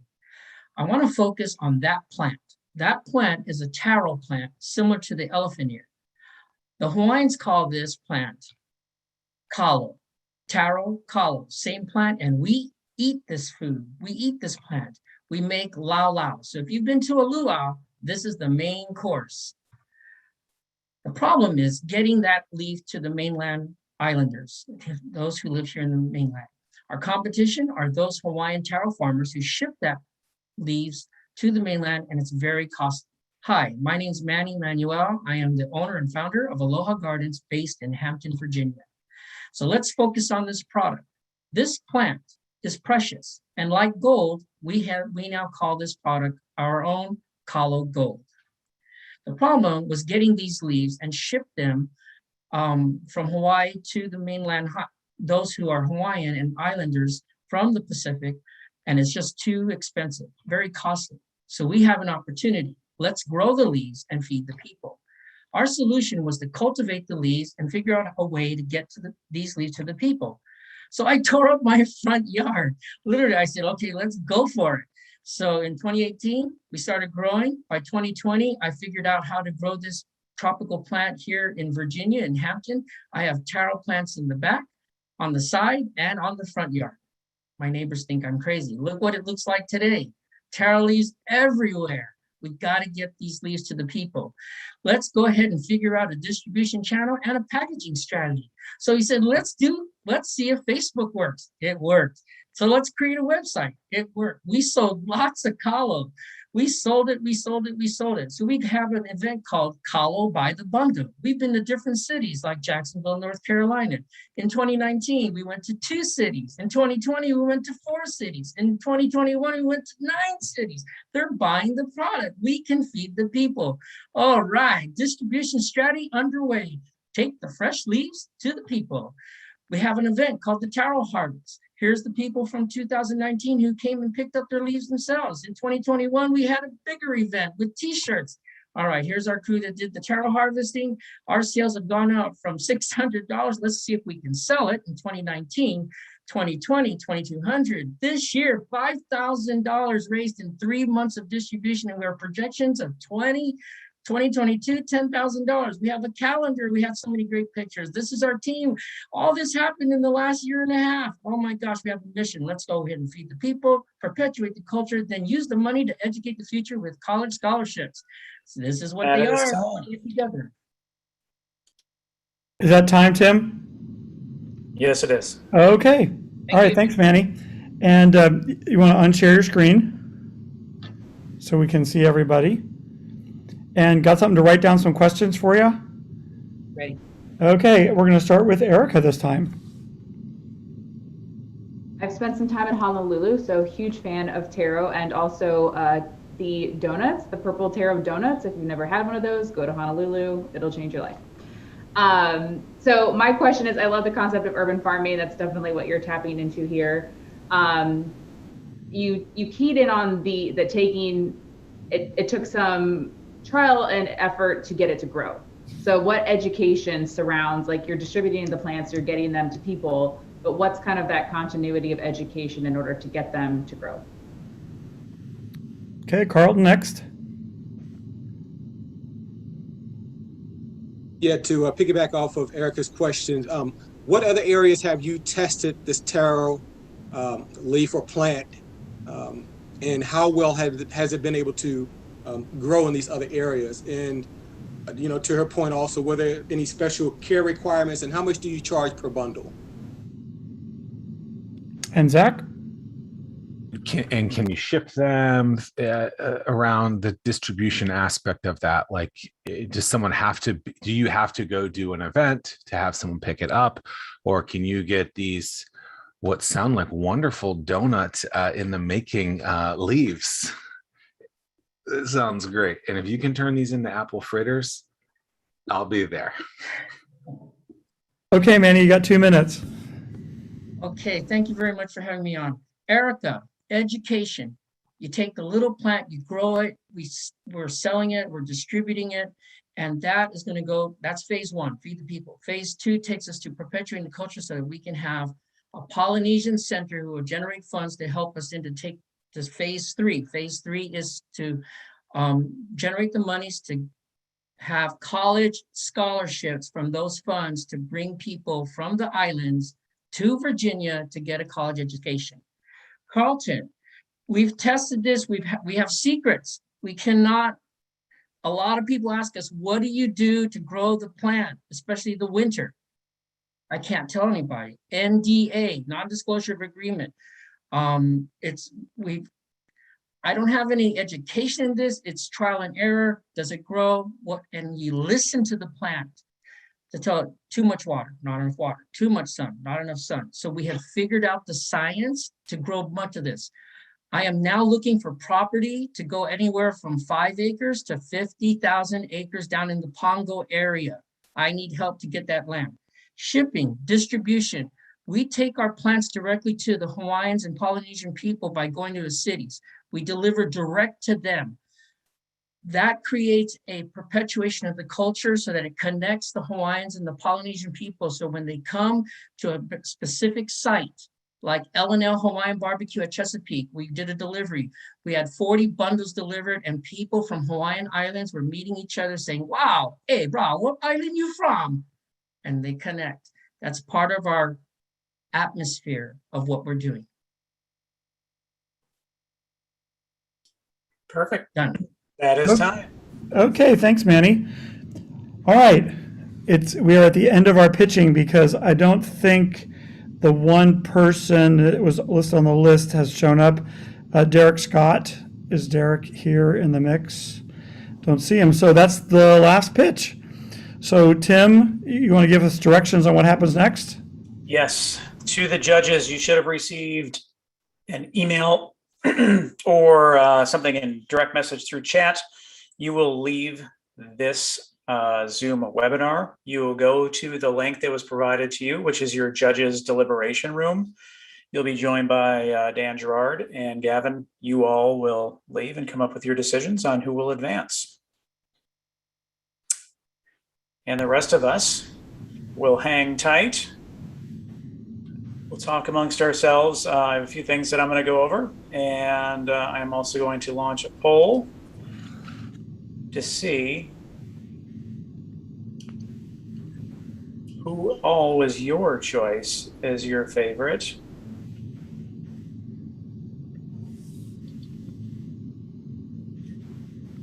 I want to focus on that plant. That plant is a taro plant similar to the elephant ear. The Hawaiians call this plant kalo, taro kalo, same plant, and we eat this food. We eat this plant. We make lau lau. So if you've been to a luau, this is the main course. The problem is getting that leaf to the mainland islanders, those who live here in the mainland. Our competition are those Hawaiian taro farmers who ship that leaves to the mainland, and it's very costly. Hi, my name's Manny Manuel. I am the owner and founder of Aloha Gardens based in Hampton, Virginia. So let's focus on this product. This plant is precious, and like gold, we now call this product our own Kalo Gold. The problem was getting these leaves and ship them from Hawaii to the mainland, those who are Hawaiian and islanders from the Pacific, and it's just too expensive, very costly. So we have an opportunity. Let's grow the leaves and feed the people. Our solution was to cultivate the leaves and figure out a way to get to these leaves to the people. So I tore up my front yard. Literally, I said, okay, let's go for it. So in 2018, we started growing. By 2020, I figured out how to grow this tropical plant here in Virginia, in Hampton. I have taro plants in the back, on the side, and on the front yard. My neighbors think I'm crazy. Look what it looks like today. Taro leaves everywhere. We got to get these leaves to the people. Let's go ahead and figure out a distribution channel and a packaging strategy. So he said, let's see if Facebook works. It worked. So let's create a website. It worked. We sold lots of kalo. We sold it. So we have an event called Kalo by the Bundle. We've been to different cities like Jacksonville, North Carolina. In 2019, we went to 2 cities. In 2020, we went to 4 cities. In 2021, we went to 9 cities. They're buying the product. We can feed the people. All right, distribution strategy underway. Take the fresh leaves to the people. We have an event called the Taro Harvest. Here's the people from 2019 who came and picked up their leaves themselves. In 2021, we had a bigger event with t-shirts. All right, here's our crew that did the taro harvesting. Our sales have gone up from $600. Let's see if we can sell it in 2019, 2020, $2,200. This year, $5,000 raised in 3 months of distribution, and we have projections of 2022, $10,000. We have a calendar. We have so many great pictures. This is our team. All this happened in the last year and a half. Oh my gosh, we have a mission. Let's go ahead and feed the people, perpetuate the culture, then use the money to educate the future with college scholarships. So this is what they are. Together. Is that time, Tim? Yes, it is. Okay. All right, thanks, Manny. And you want to unshare your screen so we can see everybody. And got something to write down some questions for you? Ready. Okay, we're going to start with Erica this time. I've spent some time in Honolulu, so huge fan of taro, and also the donuts, the purple taro donuts. If you've never had one of those, go to Honolulu. It'll change your life. So my question is, I love the concept of urban farming. That's definitely what you're tapping into here. You keyed in on the taking, it took some trial and effort to get it to grow. So what education surrounds, like you're distributing the plants, you're getting them to people, but what's kind of that continuity of education in order to get them to grow? Okay, Carlton next. Yeah, to piggyback off of Erica's question, what other areas have you tested this taro leaf or plant, and how well has it been able to grow in these other areas? And to her point also, were there any special care requirements, and how much do you charge per bundle? And Zach? Can you ship them around the distribution aspect of that? Like, does someone have to, do you have to go do an event to have someone pick it up? Or can you get these, what sound like wonderful donuts in the making leaves? It sounds great. And if you can turn these into apple fritters, I'll be there. Okay, Manny, you got 2 minutes. Okay, thank you very much for having me on. Erica, education. You take the little plant, you grow it, we're selling it, we're distributing it, and that is going to go, that's phase one, feed the people. Phase two takes us to perpetuating the culture so that we can have a Polynesian center who will generate funds to help us into take this phase three. Phase three is to generate the monies to have college scholarships from those funds to bring people from the islands to Virginia to get a college education. Carlton, we've tested this. We have secrets. We cannot, a lot of people ask us, what do you do to grow the plant, especially the winter? I can't tell anybody. NDA, non-disclosure of agreement. I don't have any education in this. It's trial and error. Does it grow? What? And you listen to the plant to tell it too much water, not enough water, too much sun, not enough sun. So we have figured out the science to grow much of this. I am now looking for property to go anywhere from 5 acres to 50,000 acres down in the Pongo area. I need help to get that land. Shipping, distribution. We take our plants directly to the Hawaiians and Polynesian people by going to the cities. We deliver direct to them. That creates a perpetuation of the culture so that it connects the Hawaiians and the Polynesian people. So when they come to a specific site, like L&L Hawaiian Barbecue at Chesapeake, we did a delivery. We had 40 bundles delivered and people from Hawaiian Islands were meeting each other saying, wow, hey, bro, what island you from? And they connect. That's part of our atmosphere of what we're doing. Perfect. Done. That is time. Okay, thanks, Manny. All right, we are at the end of our pitching because I don't think the one person that was listed on the list has shown up. Derek Scott. Is Derek here in the mix? Don't see him. So that's the last pitch. So Tim, you want to give us directions on what happens next? Yes. To the judges, you should have received an email or something in direct message through chat. You will leave this Zoom webinar. You will go to the link that was provided to you, which is your judges deliberation room. You'll be joined by Dan Gerard and Gavin. You all will leave and come up with your decisions on who will advance. And the rest of us will hang tight. We'll talk amongst ourselves. I have a few things that I'm going to go over, and I'm also going to launch a poll to see who all was your choice as your favorite.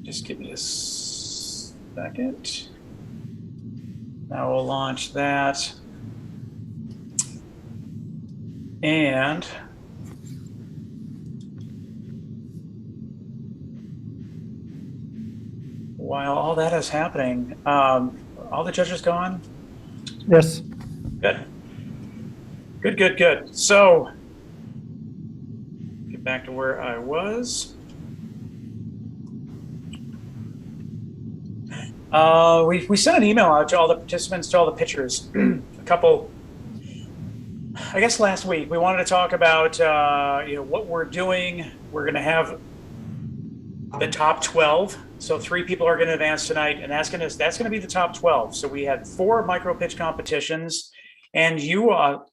Just give me a second. Now we'll launch that. And while all that is happening, all the judges gone? Yes. Good. Good. So, get back to where I was. We sent an email out to all the participants, to all the pitchers, a couple, I guess last week. We wanted to talk about what we're doing. We're going to have the top 12. So 3 people are going to advance tonight, and that's going to be the top 12. So we had 4 micro pitch competitions, and you all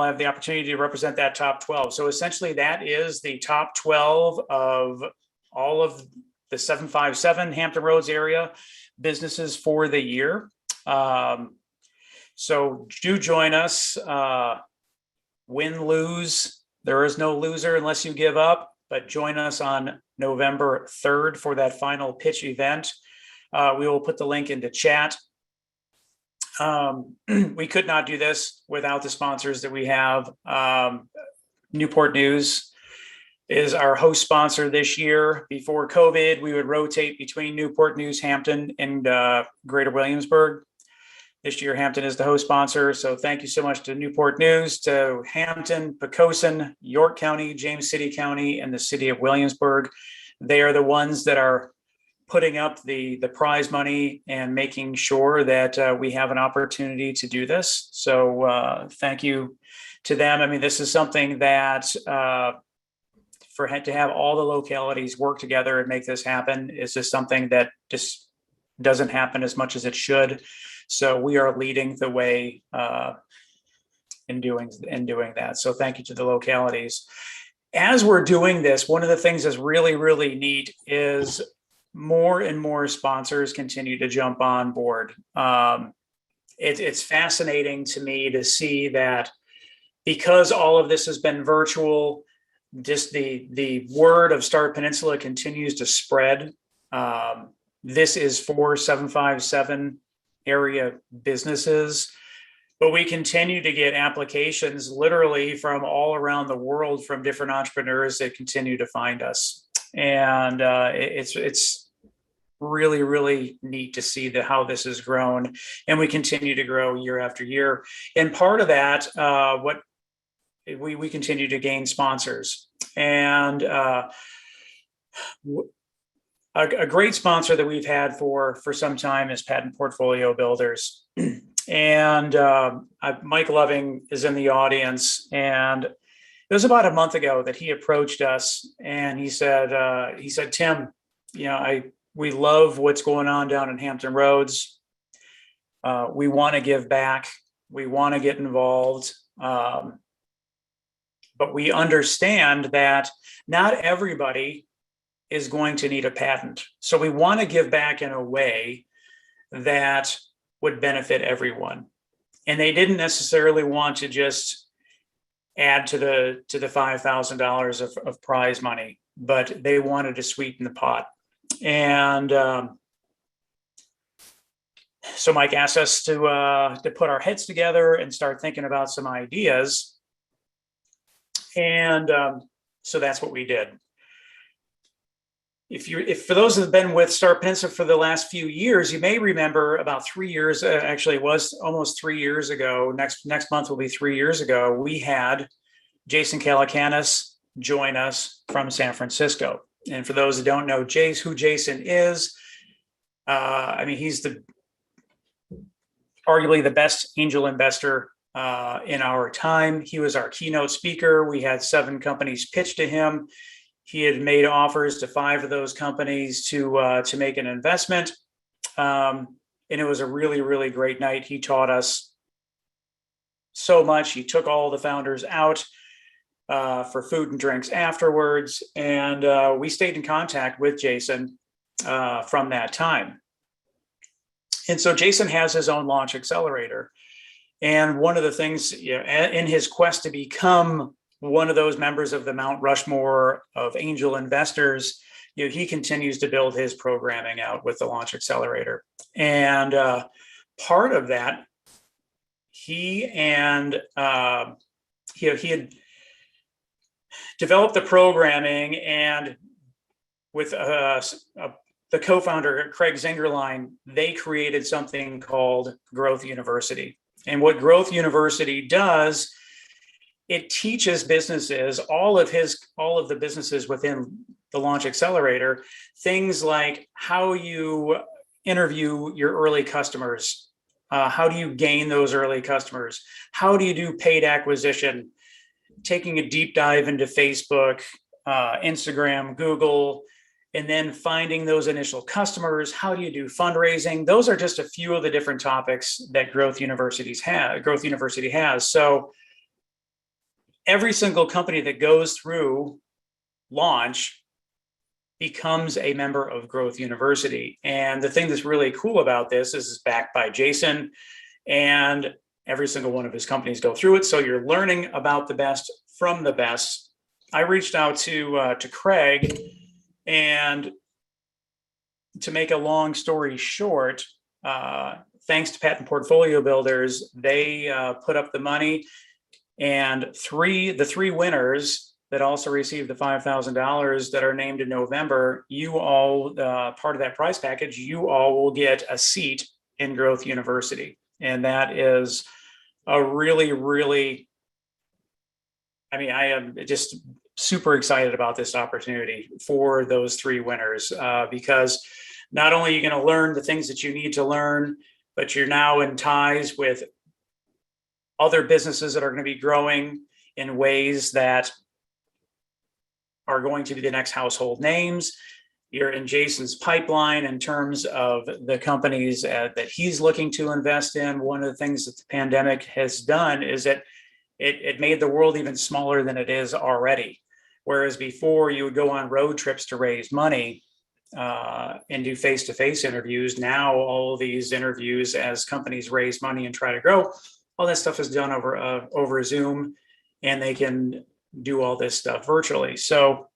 have the opportunity to represent that top 12. So essentially, that is the top 12 of all of the 757 Hampton Roads area businesses for the year. So do join us. Win, lose. There is no loser unless you give up, but join us on November 3rd for that final pitch event. We will put the link into chat. We could not do this without the sponsors that we have. Newport News is our host sponsor this year. Before COVID, we would rotate between Newport News, Hampton, and Greater Williamsburg. This year, Hampton is the host sponsor. So thank you so much to Newport News, to Hampton, Poquoson, York County, James City County, and the city of Williamsburg. They are the ones that are putting up the prize money and making sure that we have an opportunity to do this. So thank you to them. I mean, this is something that to have all the localities work together and make this happen is just something that just doesn't happen as much as it should. So we are leading the way in doing that. So thank you to the localities. As we're doing this, one of the things that's really, really neat is more and more sponsors continue to jump on board. It's fascinating to me to see that because all of this has been virtual, just the word of Start Peninsula continues to spread. This is for 757 area businesses, but we continue to get applications literally from all around the world from different entrepreneurs that continue to find us. And it's really, really neat to see how this has grown, and we continue to grow year after year. And part of that, we continue to gain sponsors, and a great sponsor that we've had for some time is Patent Portfolio Builders. And Mike Loving is in the audience, and it was about a month ago that he approached us, and he said, Tim, we love what's going on down in Hampton Roads. We want to give back. We want to get involved. But we understand that not everybody is going to need a patent. So we want to give back in a way that would benefit everyone. And they didn't necessarily want to just add to the $5,000 of prize money, but they wanted to sweeten the pot. And so Mike asked us to put our heads together and start thinking about some ideas. And so that's what we did. If for those that have been with Start Peninsula for the last few years, you may remember about 3 years, actually it was almost 3 years ago. Next month will be 3 years ago. We had Jason Calacanis join us from San Francisco. And for those that don't know who Jason is, he's arguably the best angel investor in our time. He was our keynote speaker. We had 7 companies pitch to him. He had made offers to 5 of those companies to make an investment. And it was a really, really great night. He taught us so much. He took all the founders out for food and drinks afterwards. And we stayed in contact with Jason from that time. And so Jason has his own launch accelerator. And one of the things in his quest to become one of those members of the Mount Rushmore of angel investors, he continues to build his programming out with the launch accelerator. And part of that, he had developed the programming, and with the co-founder, Craig Zingerlein, they created something called Growth University. And what Growth University does, it teaches businesses, all of the businesses within the Launch Accelerator, things like how you interview your early customers, how do you gain those early customers, how do you do paid acquisition, taking a deep dive into Facebook, Instagram, Google, and then finding those initial customers. How do you do fundraising? Those are just a few of the different topics that Growth University has. So every single company that goes through launch becomes a member of Growth University. And the thing that's really cool about this is it's backed by Jason, and every single one of his companies go through it. So you're learning about the best from the best. I reached out to Craig, and to make a long story short, thanks to Patent Portfolio Builders, they put up the money, and the three winners that also received the $5,000 that are named in November, you all, part of that prize package, you all will get a seat in Growth University. And that is a really, really, I mean, I am just super excited about this opportunity for those three winners, because not only are you going to learn the things that you need to learn, but you're now in ties with other businesses that are going to be growing in ways that are going to be the next household names. You're in Jason's pipeline in terms of the companies that he's looking to invest in. One of the things that the pandemic has done is that it made the world even smaller than it is already. Whereas before you would go on road trips to raise money and do face-to-face interviews. Now all of these interviews as companies raise money and try to grow, all that stuff is done over Zoom, and they can do all this stuff virtually. So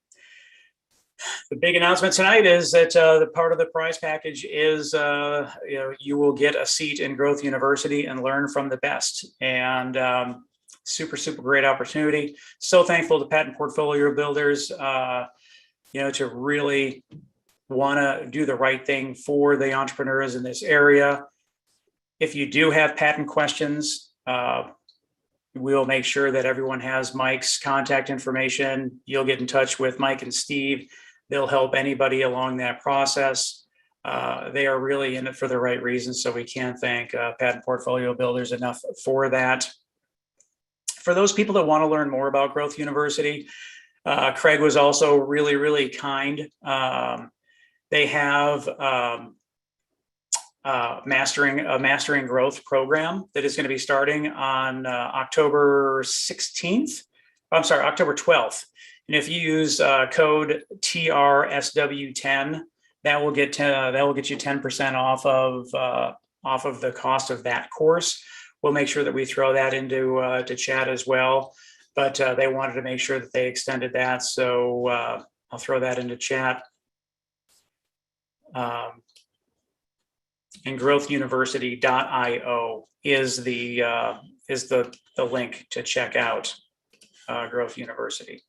the big announcement tonight is that the part of the prize package is you will get a seat in Growth University and learn from the best. And super great opportunity. So thankful to Patent Portfolio Builders, to really want to do the right thing for the entrepreneurs in this area. If you do have patent questions, we'll make sure that everyone has Mike's contact information. You'll get in touch with Mike and Steve. They'll help anybody along that process. They are really in it for the right reasons, so we can't thank Patent Portfolio Builders enough for that. For those people that want to learn more about Growth University, Craig was also really, really kind. They have Mastering Growth program that is going to be starting on October 16th. I'm sorry, October 12th. And if you use code TRSW10, that will get you 10% off of the cost of that course. We'll make sure that we throw that into to chat as well. But they wanted to make sure that they extended that, so I'll throw that into chat. And growthuniversity.io is the link to check out Growth University.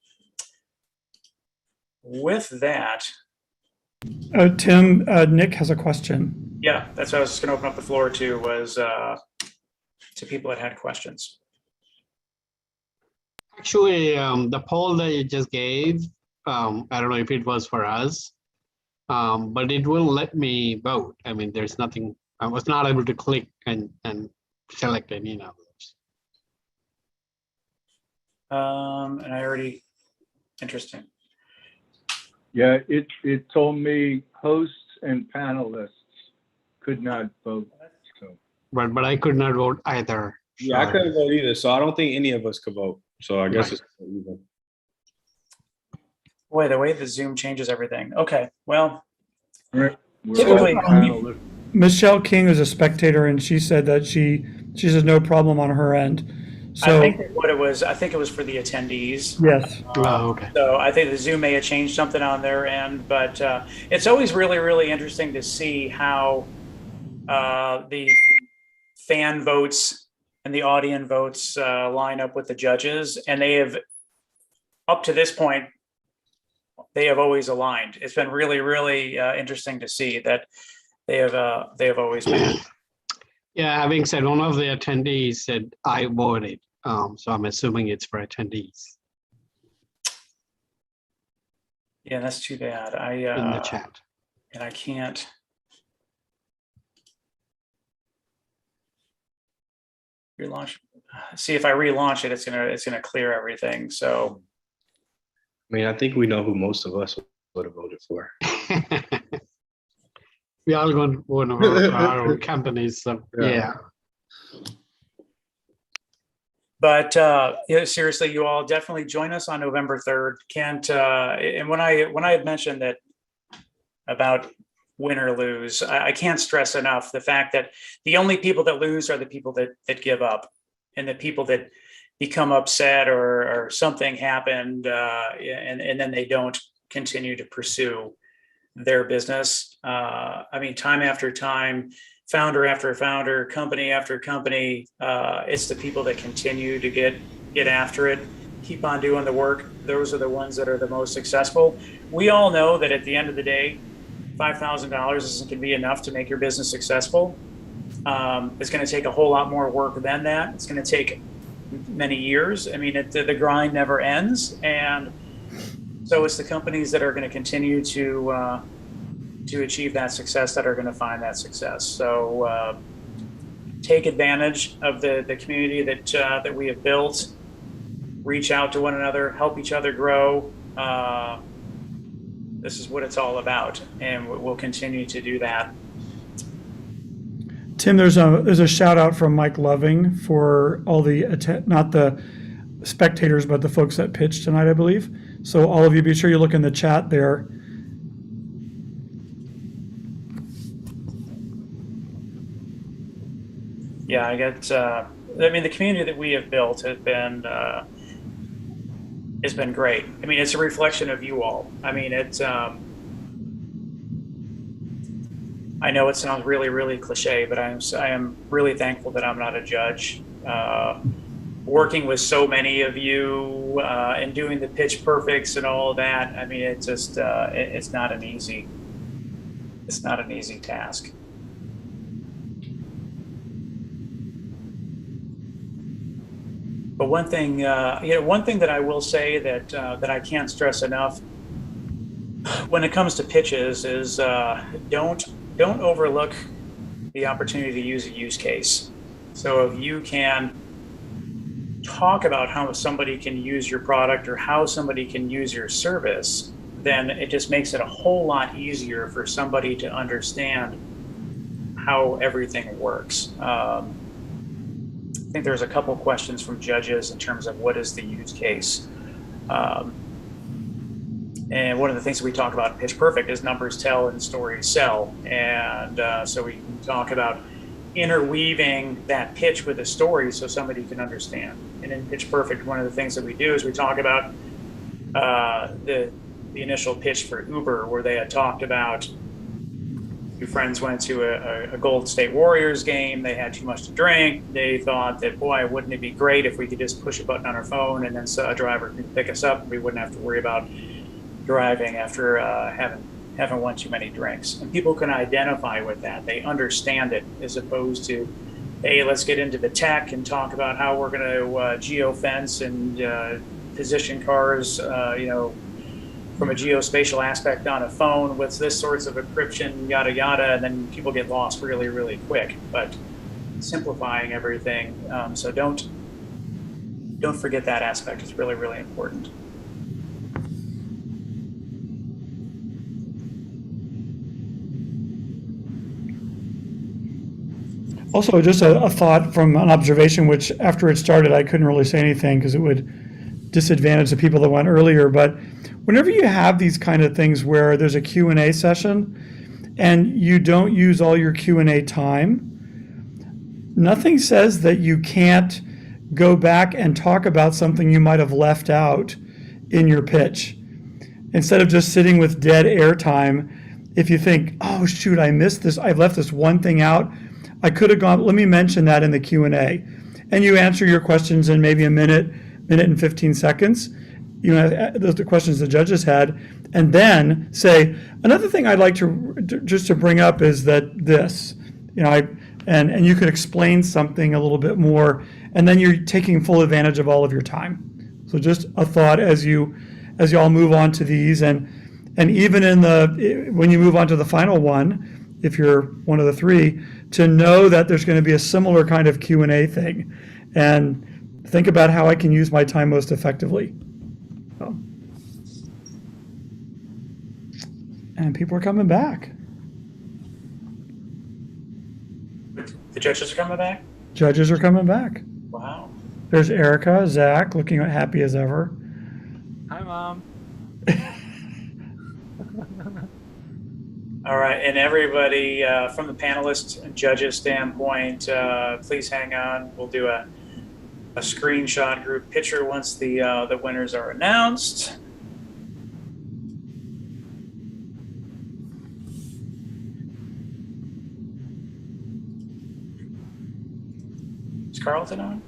With that, Tim, Nick has a question. Yeah, that's what I was just going to open up the floor to, was to people that had questions. Actually, the poll that you just gave, I don't know if it was for us, but it will let me vote. I mean, there's nothing, I was not able to click and select any of those. And I already, interesting. Yeah, it told me hosts and panelists could not vote. So. But I could not vote either. Yeah, I couldn't vote either, so I don't think any of us could vote. So I guess it's even. Boy, the way the Zoom changes everything. Okay, well. Typically, Michelle King is a spectator, and she said that she says no problem on her end. So I think that what it was, I think it was for the attendees. Yes. Okay. So I think the Zoom may have changed something on their end, but it's always really, really interesting to see how the fan votes and the audience votes line up with the judges, and they have, up to this point, they have always aligned. It's been really, really interesting to see that they have always been. Yeah, having said, one of the attendees said I voted, so I'm assuming it's for attendees. Yeah, that's too bad. In the chat. And I can't. Relaunch. See, if I relaunch it, it's gonna clear everything. So. I mean, I think we know who most of us would have voted for. We all going one of our own companies, so yeah. But seriously, you all definitely join us on November 3rd. And when I had mentioned that about win or lose, I can't stress enough the fact that the only people that lose are the people that give up, and the people that become upset or something happened and then they don't continue to pursue. their business. I mean, time after time, founder after founder, company after company, it's the people that continue to get after it, keep on doing the work. Those are the ones that are the most successful. We all know that at the end of the day, $5,000 isn't going to be enough to make your business successful. It's going to take a whole lot more work than that. It's going to take many years. I mean, the grind never ends. And so it's the companies that are going to continue to achieve that success that are going to find that success. So take advantage of the community that we have built. Reach out to one another, help each other grow. This is what it's all about, and we'll continue to do that. Tim, there's a shout out from Mike Loving for all the not the spectators, but the folks that pitched tonight, I believe. So all of you, be sure you look in the chat there. Yeah, I mean, the community that we have built has been great. I mean, it's a reflection of you all. I mean, it's I know it sounds really, really cliche, but I am really thankful that I'm not a judge. Working with so many of you and doing the pitch perfects and all of that. I mean, it's just it's not an easy task. But one thing that I will say that I can't stress enough when it comes to pitches is don't overlook the opportunity to use a use case. So if you can talk about how somebody can use your product or how somebody can use your service, then it just makes it a whole lot easier for somebody to understand how everything works. I think there's a couple questions from judges in terms of what is the use case. And one of the things that we talk about in Pitch Perfect is numbers tell and stories sell. And so we can talk about interweaving that pitch with a story so somebody can understand. And in Pitch Perfect, one of the things that we do is we talk about the initial pitch for Uber, where they had talked about two friends went to a Golden State Warriors game. They had too much to drink. They thought that, boy, wouldn't it be great if we could just push a button on our phone and then a driver could pick us up. We wouldn't have to worry about driving after having one too many drinks. And people can identify with that. They understand it, as opposed to, hey, let's get into the tech and talk about how we're going to geofence and position cars, from a geospatial aspect on a phone. What's this sorts of encryption, yada, yada, and then people get lost really, really quick. But simplifying everything. So don't forget that aspect. It's really, really important. Also, just a thought from an observation, which after it started, I couldn't really say anything because it would disadvantage the people that went earlier. But whenever you have these kind of things where there's a Q&A session and you don't use all your Q&A time, nothing says that you can't go back and talk about something you might have left out in your pitch. Instead of just sitting with dead air time, if you think, oh, shoot, I missed this, I left this one thing out, I could have gone, let me mention that in the Q&A. And you answer your questions in maybe a minute and 15 seconds. You know, those are the questions the judges had. And then say, another thing I'd like to just to bring up is that this, and you could explain something a little bit more, and then you're taking full advantage of all of your time. So just a thought as you all move on to these, and even when you move on to the final one, if you're one of the three, to know that there's going to be a similar kind of Q&A thing, and think about how I can use my time most effectively. And people are coming back. The judges are coming back? Judges are coming back. Wow. There's Erica, Zach, looking happy as ever. Hi, Mom. All right, and everybody from the panelists and judges standpoint, please hang on. We'll do a screenshot group picture once the winners are announced. Carlton on?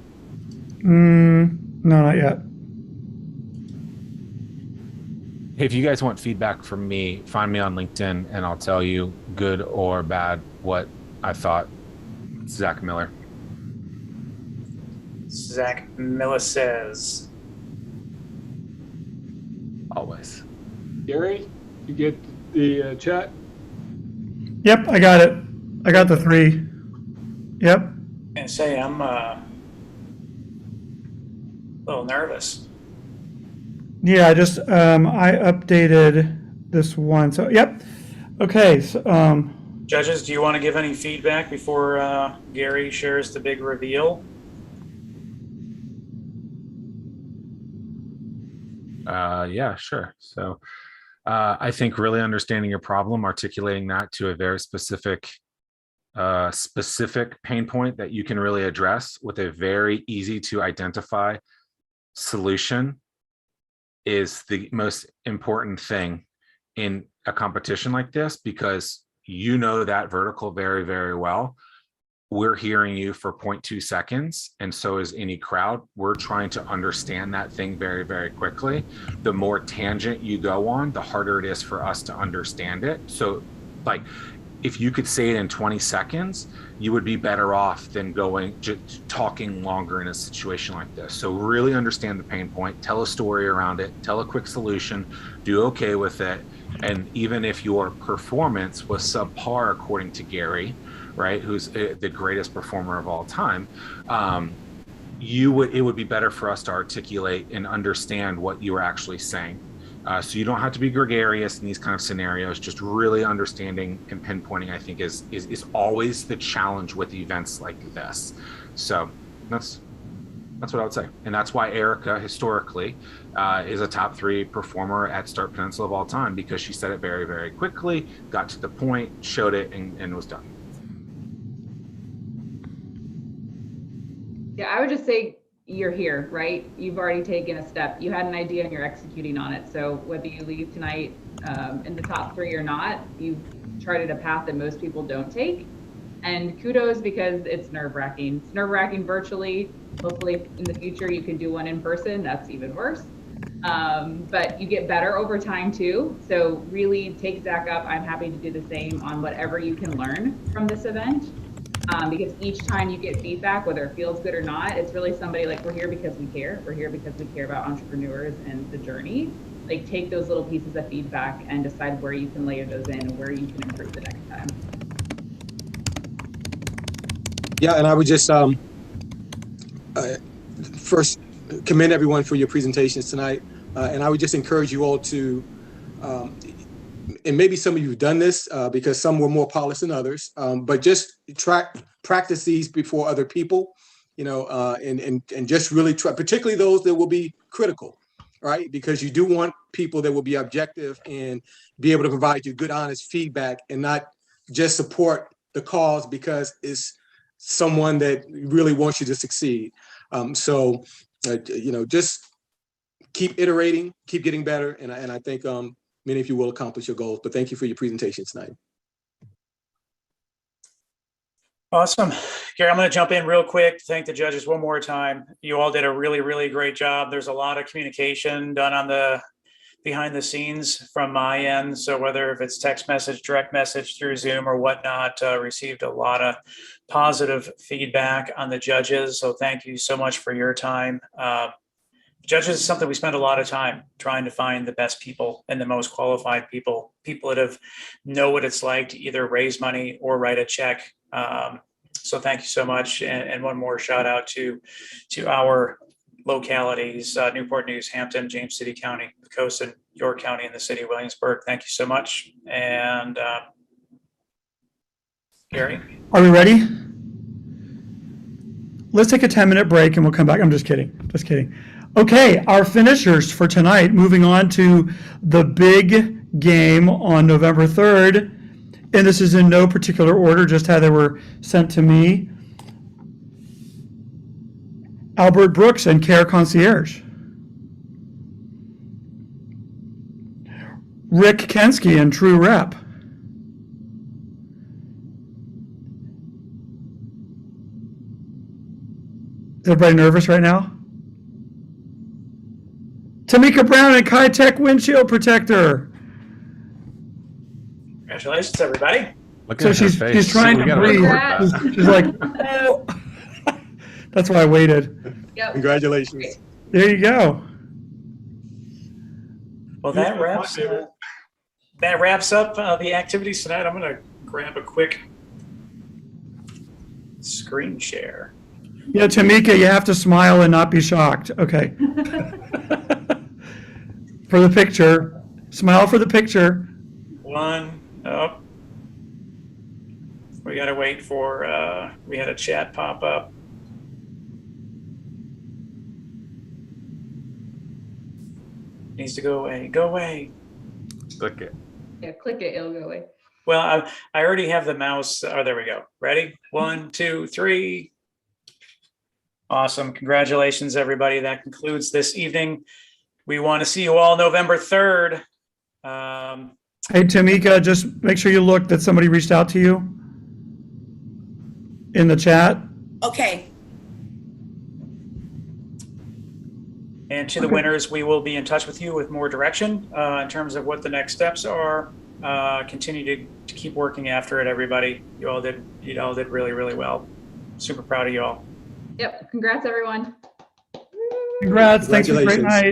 No, not yet. If you guys want feedback from me, find me on LinkedIn and I'll tell you, good or bad, what I thought. Zach Miller. Zach Miller says. Always. Gary, you get the chat? Yep, I got it. I got the 3. Yep. And say I'm a little nervous. Yeah, I just I updated this one. So yep. Okay. So, Judges, do you want to give any feedback before Gary shares the big reveal? Yeah, sure. So I think really understanding your problem, articulating that to a very specific pain point that you can really address with a very easy to identify solution is the most important thing in a competition like this, because you know that vertical very, very well. We're hearing you for 0.2 seconds, and so is any crowd. We're trying to understand that thing very, very quickly. The more tangent you go on, the harder it is for us to understand it. So like, if you could say it in 20 seconds, you would be better off than just talking longer in a situation like this. So really understand the pain point, tell a story around it, tell a quick solution, do okay with it. And even if your performance was subpar, according to Gary, right, who's the greatest performer of all time, it would be better for us to articulate and understand what you were actually saying. So you don't have to be gregarious in these kind of scenarios. Just really understanding and pinpointing, I think, is always the challenge with events like this. So that's what I would say, and that's why Erica historically is a top 3 performer at Start Peninsula of all time, because she said it very, very quickly, got to the point, showed it, and was done. Yeah, I would just say you're here, right? You've already taken a step. You had an idea and you're executing on it. So whether you leave tonight in the top 3 or not, you've charted a path that most people don't take. And kudos, because it's nerve-wracking. It's nerve-wracking virtually. Hopefully in the future you can do one in person. That's even worse. But you get better over time too. So really take Zach up. I'm happy to do the same on whatever you can learn from this event. Because each time you get feedback, whether it feels good or not, it's really somebody like, we're here because we care. We're here because we care about entrepreneurs and the journey. Like, take those little pieces of feedback and decide where you can layer those in and where you can improve the next time. Yeah, and I would just first commend everyone for your presentations tonight. And I would just encourage you all to, and maybe some of you have done this because some were more polished than others, but just practice these before other people, and just really try, particularly those that will be critical, right? Because you do want people that will be objective and be able to provide you good, honest feedback and not just support the cause because it's someone that really wants you to succeed. Just keep iterating, keep getting better. And I think many of you will accomplish your goals, but thank you for your presentation tonight. Awesome. Gary, I'm going to jump in real quick to thank the judges one more time. You all did a really, really great job. There's a lot of communication done on the behind the scenes from my end. So whether if it's text message, direct message through Zoom or whatnot, received a lot of positive feedback on the judges. So thank you so much for your time. Judges is something we spend a lot of time trying to find the best people and the most qualified people that know what it's like to either raise money or write a check. So thank you so much. And one more shout out to our localities, Newport News, Hampton, James City County, Pocosin, York County, and the city of Williamsburg. Thank you so much. And Gary? Are we ready? Let's take a 10-minute break and we'll come back. I'm just kidding. Just kidding. Okay, our finishers for tonight, moving on to the big game on November 3rd. And this is in no particular order, just how they were sent to me. Albert Brooks and Care Concierge. Rick Kensky and True Rep. Is everybody nervous right now? Tamika Brown and Kai-Tech windshield protector. Congratulations, everybody. Look So at her she's face. trying We to gotta breathe. record that. She's like, oh. That's why I waited. Yep. Congratulations. There you go. Well, that wraps up the activities tonight. I'm going to grab a quick screen share. Yeah, Tamika, you have to smile and not be shocked. Okay. For the picture. Smile for the picture. One up. We got to wait for, we had a chat pop up. Needs to go away. Go away. Click it. Yeah, click it, it'll go away. Well, I already have the mouse. Oh, there we go. Ready? 1, 2, 3. Awesome. Congratulations, everybody. That concludes this evening. We want to see you all November 3rd. Hey, Tamika, just make sure you look that somebody reached out to you in the chat. Okay. And to the winners, we will be in touch with you with more direction in terms of what the next steps are. Continue to keep working after it, everybody. You all did really, really well. Super proud of you all. Yep. Congrats, everyone. Congrats. Thanks for a great night.